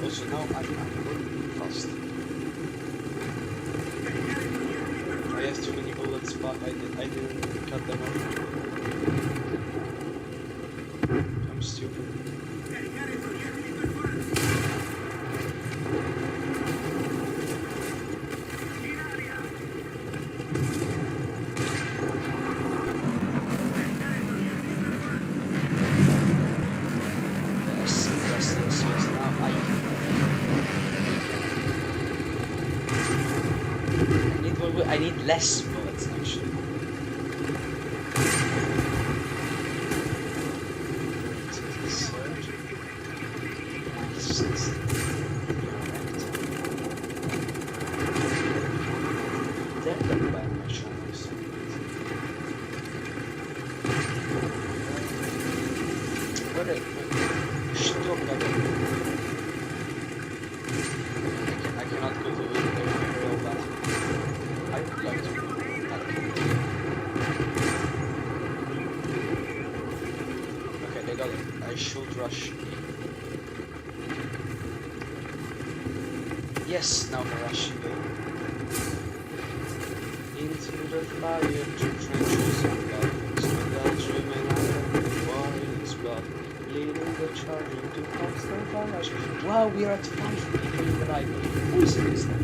[SPEAKER 2] Also, now I'm going fast. I have too many bullets, but I didn't cut them off. I'm stupid. Yes, now I need less bullets actually. I cannot go to the real battle. I would like to. Okay, they got it. I should rush. Yes, now we're rushing them. Into the fire, to trenches and gardens, without remain under the war in its blood, leading the charge into constant barrage. Wow, we are at 5 people in the right. Who is this then?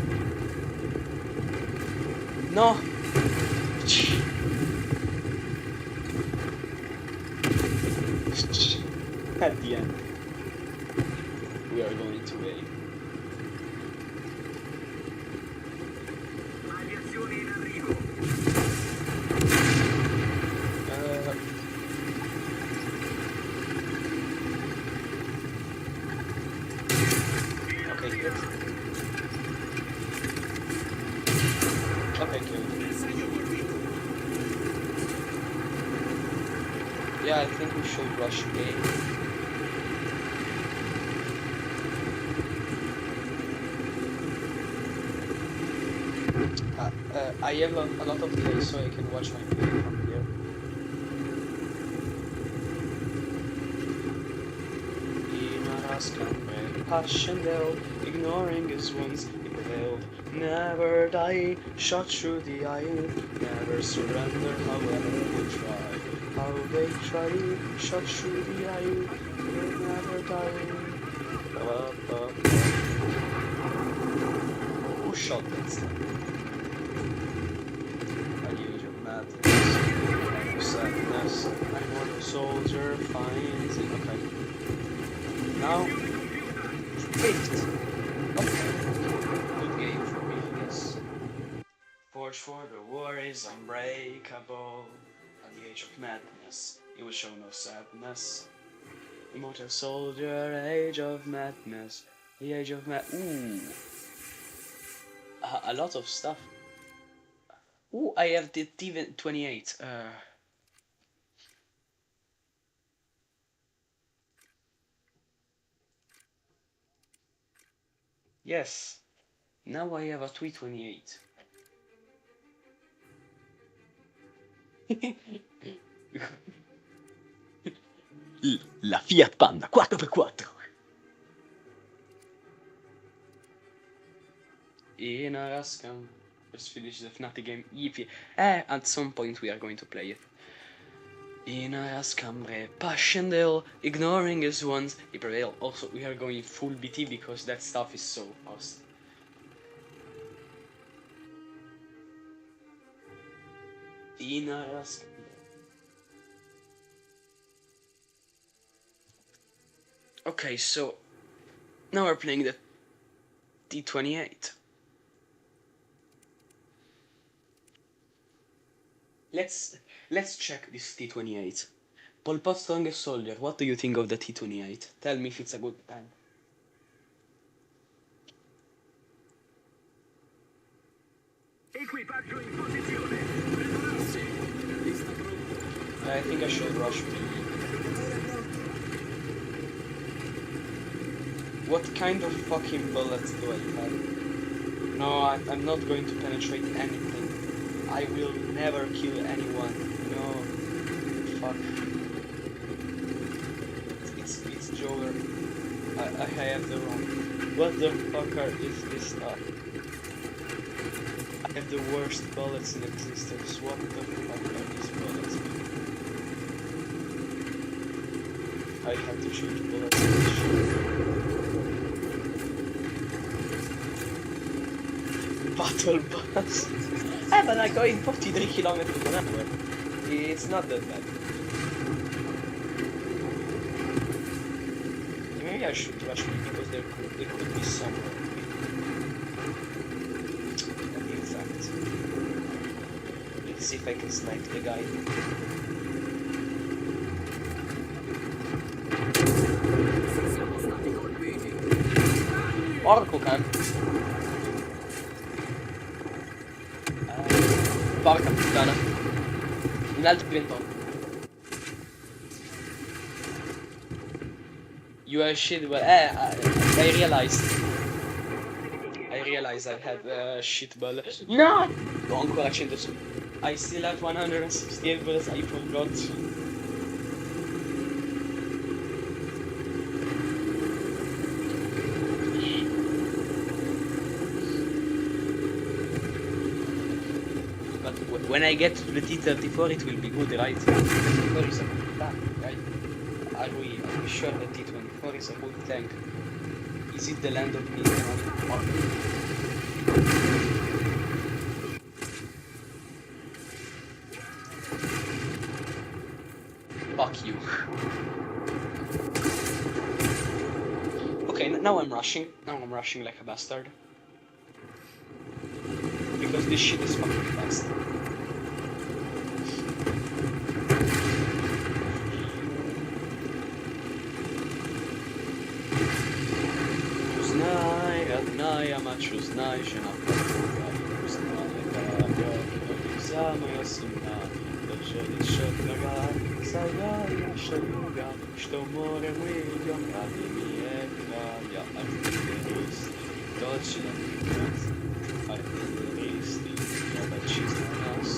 [SPEAKER 2] No! At the end, we are going to win. Okay, good. Okay, good. Yeah, I think we should rush A. I have a lot of delay, so I can watch my video from here. Passion held, ignoring his wounds, he prevailed. Never die, shot through the eye. Never surrender, however they try. How they try, shot through the eye. They never die. Who shot that stuff? Unusual madness, sadness. I'm one soldier, finds it. Okay. Now, 5th. Okay. Good game for me, yes. Forge for the war is unbreakable. the age of madness. It will show no sadness. Immortal soldier, age of madness. The age of ooh. A lot of stuff. Ooh, I have the T28. Yes. Now I have a T28. La Fiat Panda 4x4. In a Rascam. Let's finish the Fnatic game. At some point we are going to play it. In a Rascambre, Passchendaele, ignoring his ones, he prevailed. Also, we are going full BT because that stuff is so fast. In a Rascambre. Okay, so now we're playing the T28. Let's check this T28. Pol Pot Strongest Soldier, what do you think of the T28? Tell me if it's a good tank.
[SPEAKER 5] Equipaggio in posizione. Prepararsi. Lista pronta.
[SPEAKER 2] I think I should rush B. What kind of fucking bullets do I have? No, I'm not going to penetrate anything. I will never kill anyone. No. Fuck. It's Joker. I have the wrong. What the fucker is this stuff? I have the worst bullets in existence. What the fuck are these bullets? I have to change bullets in this shit. Battle bus. But I go in 43 kilometers per hour. It's not that bad. Maybe I should rush me because there could be somewhere. Exact. Let's see if I can snipe the guy. Porco cane. Porca puttana. Un altro 28. You are shit, but I realized I had shit ball. No! Ho ancora 100 su. I still have 168 bullets, I forgot. When I get to the T34 it will be good, right? T34 is a good tank, right? Are we sure that T24 is a good tank? Is it the land of me? Fuck you. Okay, now I'm rushing. Now I'm rushing like a bastard. Because this shit is fucking fast. Rodnaja, Maciu znaj się na podwórkach. Самая сильна, дожили шепнага, Саяна шалюга, что в море мы идем, радимие края, артиллерист, точно нас, артиллеристы, обочистят нас.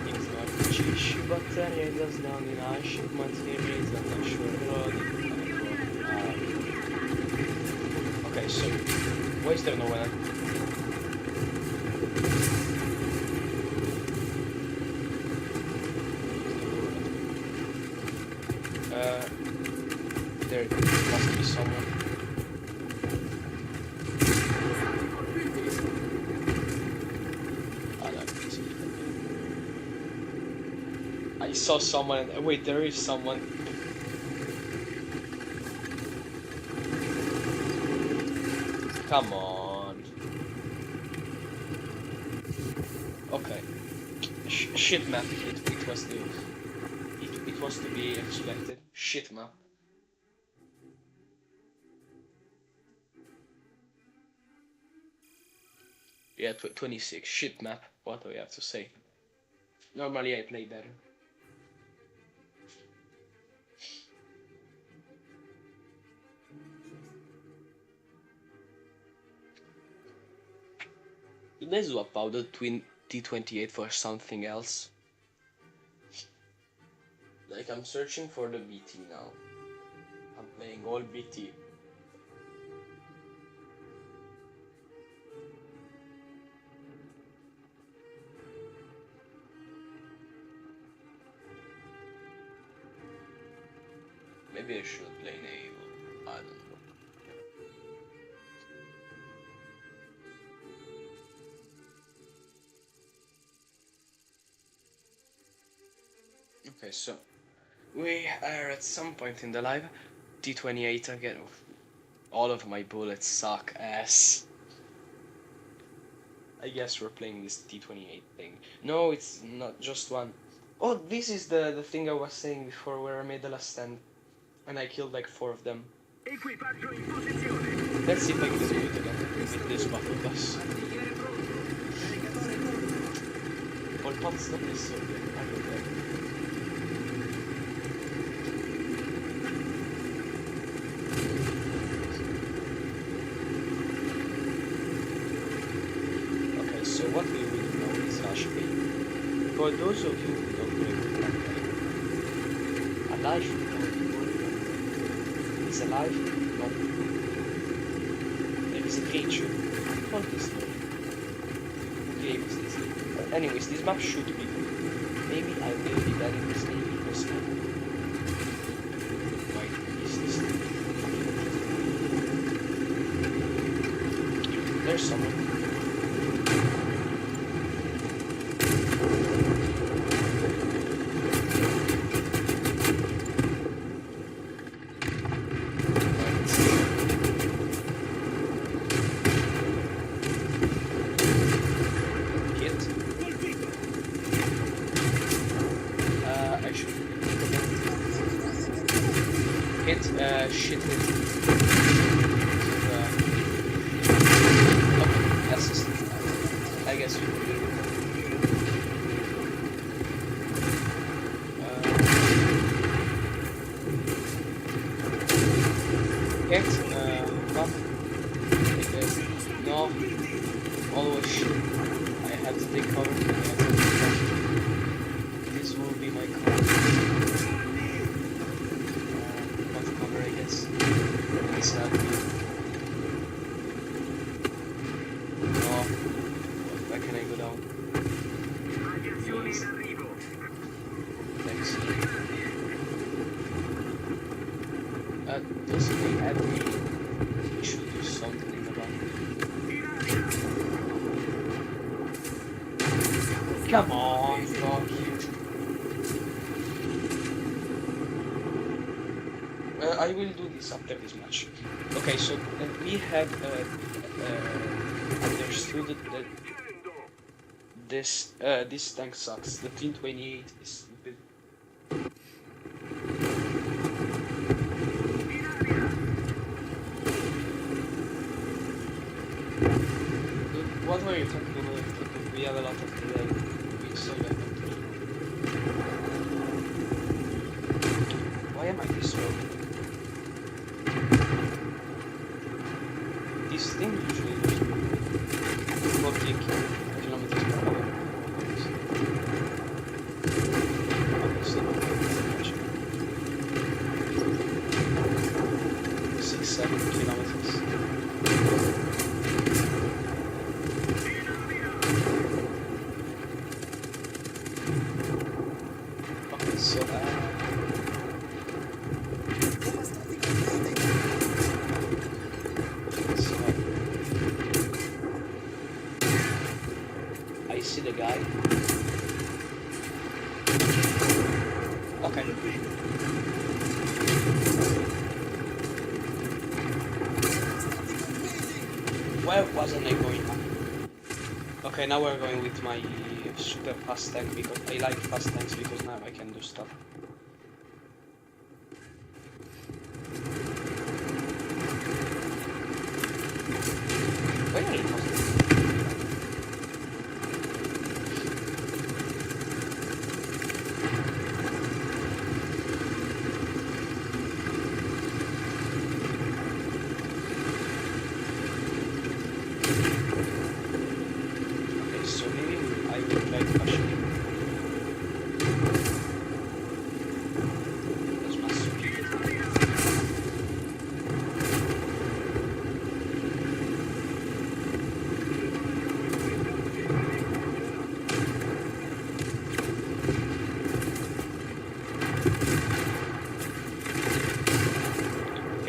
[SPEAKER 2] Их чище батареи за знамя наших матерей, за нашу родину. Okay, so why is there no one? There must be someone. I saw someone. Wait, there is someone. Come on. Okay. Shit, man. It was the It was to be expected. Shit map. Yeah, 26. Shit map. What do I have to say? Normally I play better. Did they swap out the T28 for something else? Like, I'm searching for the BT now. I'm playing all BT. Maybe I should play naval. I don't know. Okay, so we are at some point in the live. T28 again. All of my bullets suck ass. I guess we're playing this T28 thing. No, it's not just one. Oh, this is the thing I was saying before where I made the last stand. And I killed like 4 of them. Let's see if I can do it again with this battle bus. All pots not necessarily. I don't know. Okay, so what we will do now is rush B. For those of you who don't play with that, alive is alive, but there is a creature. What is this? Who gave us this name? Anyways, this map should be good. Maybe I will be letting this name because why is this name? There's someone. Shit hit. Okay, assist. I guess we will do it. Hit, buff. No. Always shit. I have to take cover. This will be my cover. No. Where can I go down? Thanks. Doesn't he have me? We should do something about it. Come on, fuck you. I will do this after this match. Okay, so we have understood that this tank sucks. The T28 is stupid. What were you talking about? We have a lot of delay. We still have to. Why am I this way? This thing usually goes 40 kilometers per hour. Obviously not very much. 6-7 kilometers. Okay, so I see the guy. Okay. Where wasn't I going? Okay, now we're going with my super fast tank because I like fast tanks because now I can do stuff.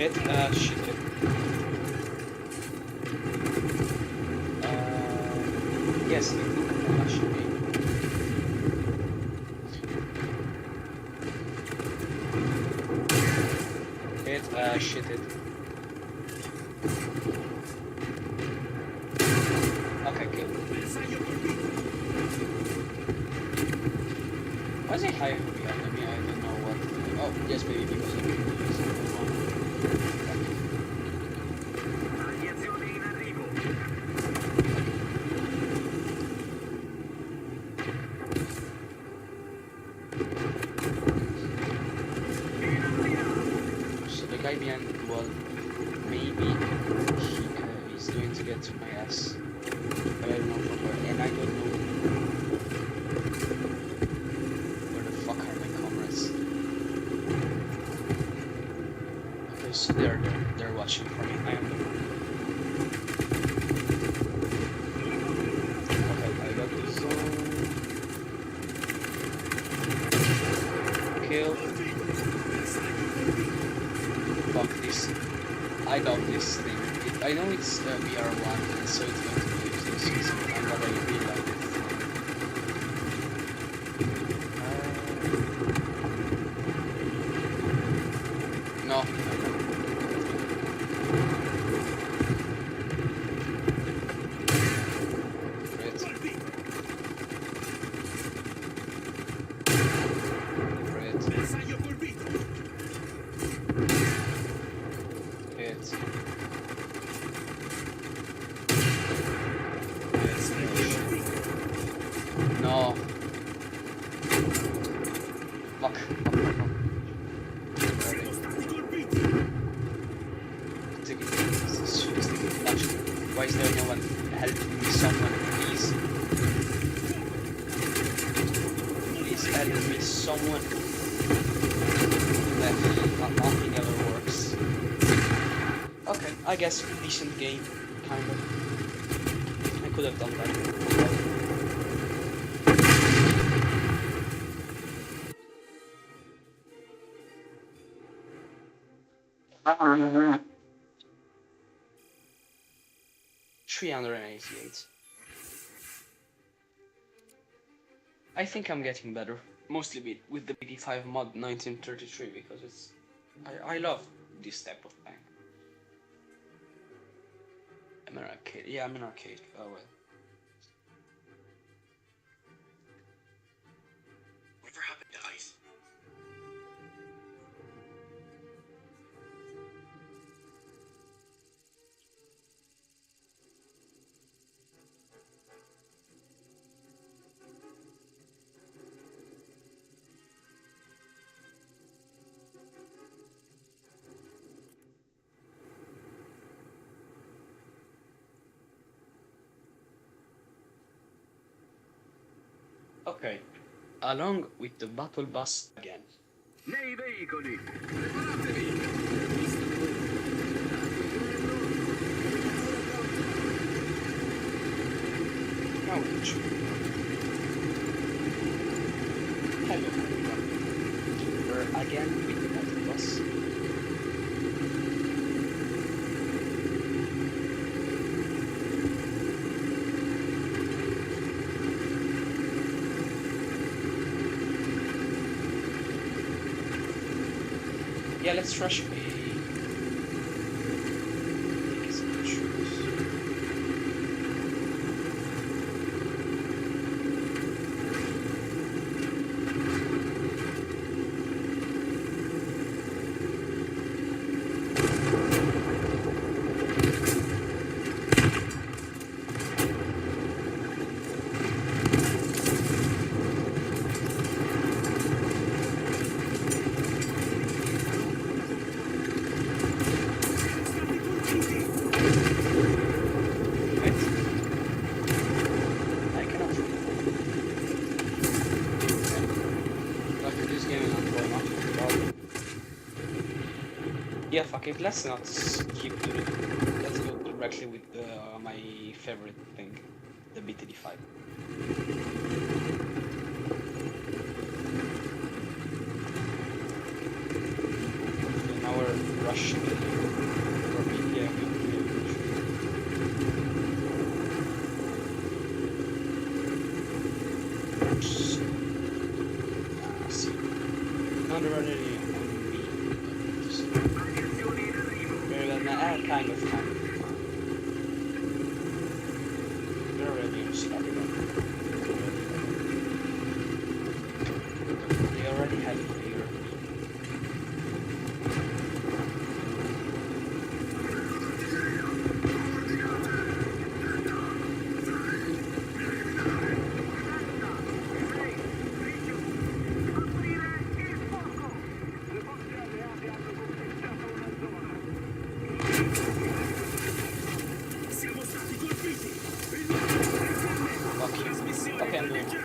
[SPEAKER 2] It, shit. Yes, that should be. It, shit it. Okay, kill. Why is he higher behind me? I don't know what. Oh, yes, maybe because I'm using the one. So the guy behind the wall, maybe he is going to get to my ass, but I don't know from where, and I don't know where the fuck are my comrades. Okay, so they're watching for me. I am the one. Okay, I got this zone. Kill. Fuck this. I love this thing. I know it's VR1, and so it's going to be useless sometime, but I really like it. No, I don't. No. Fuck. Why is there no one helping me? Someone, please. Please help me, someone. Nothing ever works. Okay, I guess decent game, kind of. I could have done that. Uh-uh. 388. I think I'm getting better, mostly with the BD5 mod 1933 because it's I love this type of tank. I'm an arcade. Yeah, I'm an arcade. Oh well.
[SPEAKER 5] Whatever happened to ice?
[SPEAKER 2] Okay, along with the battle bus again.
[SPEAKER 6] Nei veicoli, preparatevi!
[SPEAKER 2] Ouch. Hello, everyone. We're again with the battle bus. Yeah, let's rush A. Yeah, fuck it, let's not skip to it. Let's go directly with my favorite thing, the BTD5. So now we're rushing it. Non dovrò dire on B. Kind of.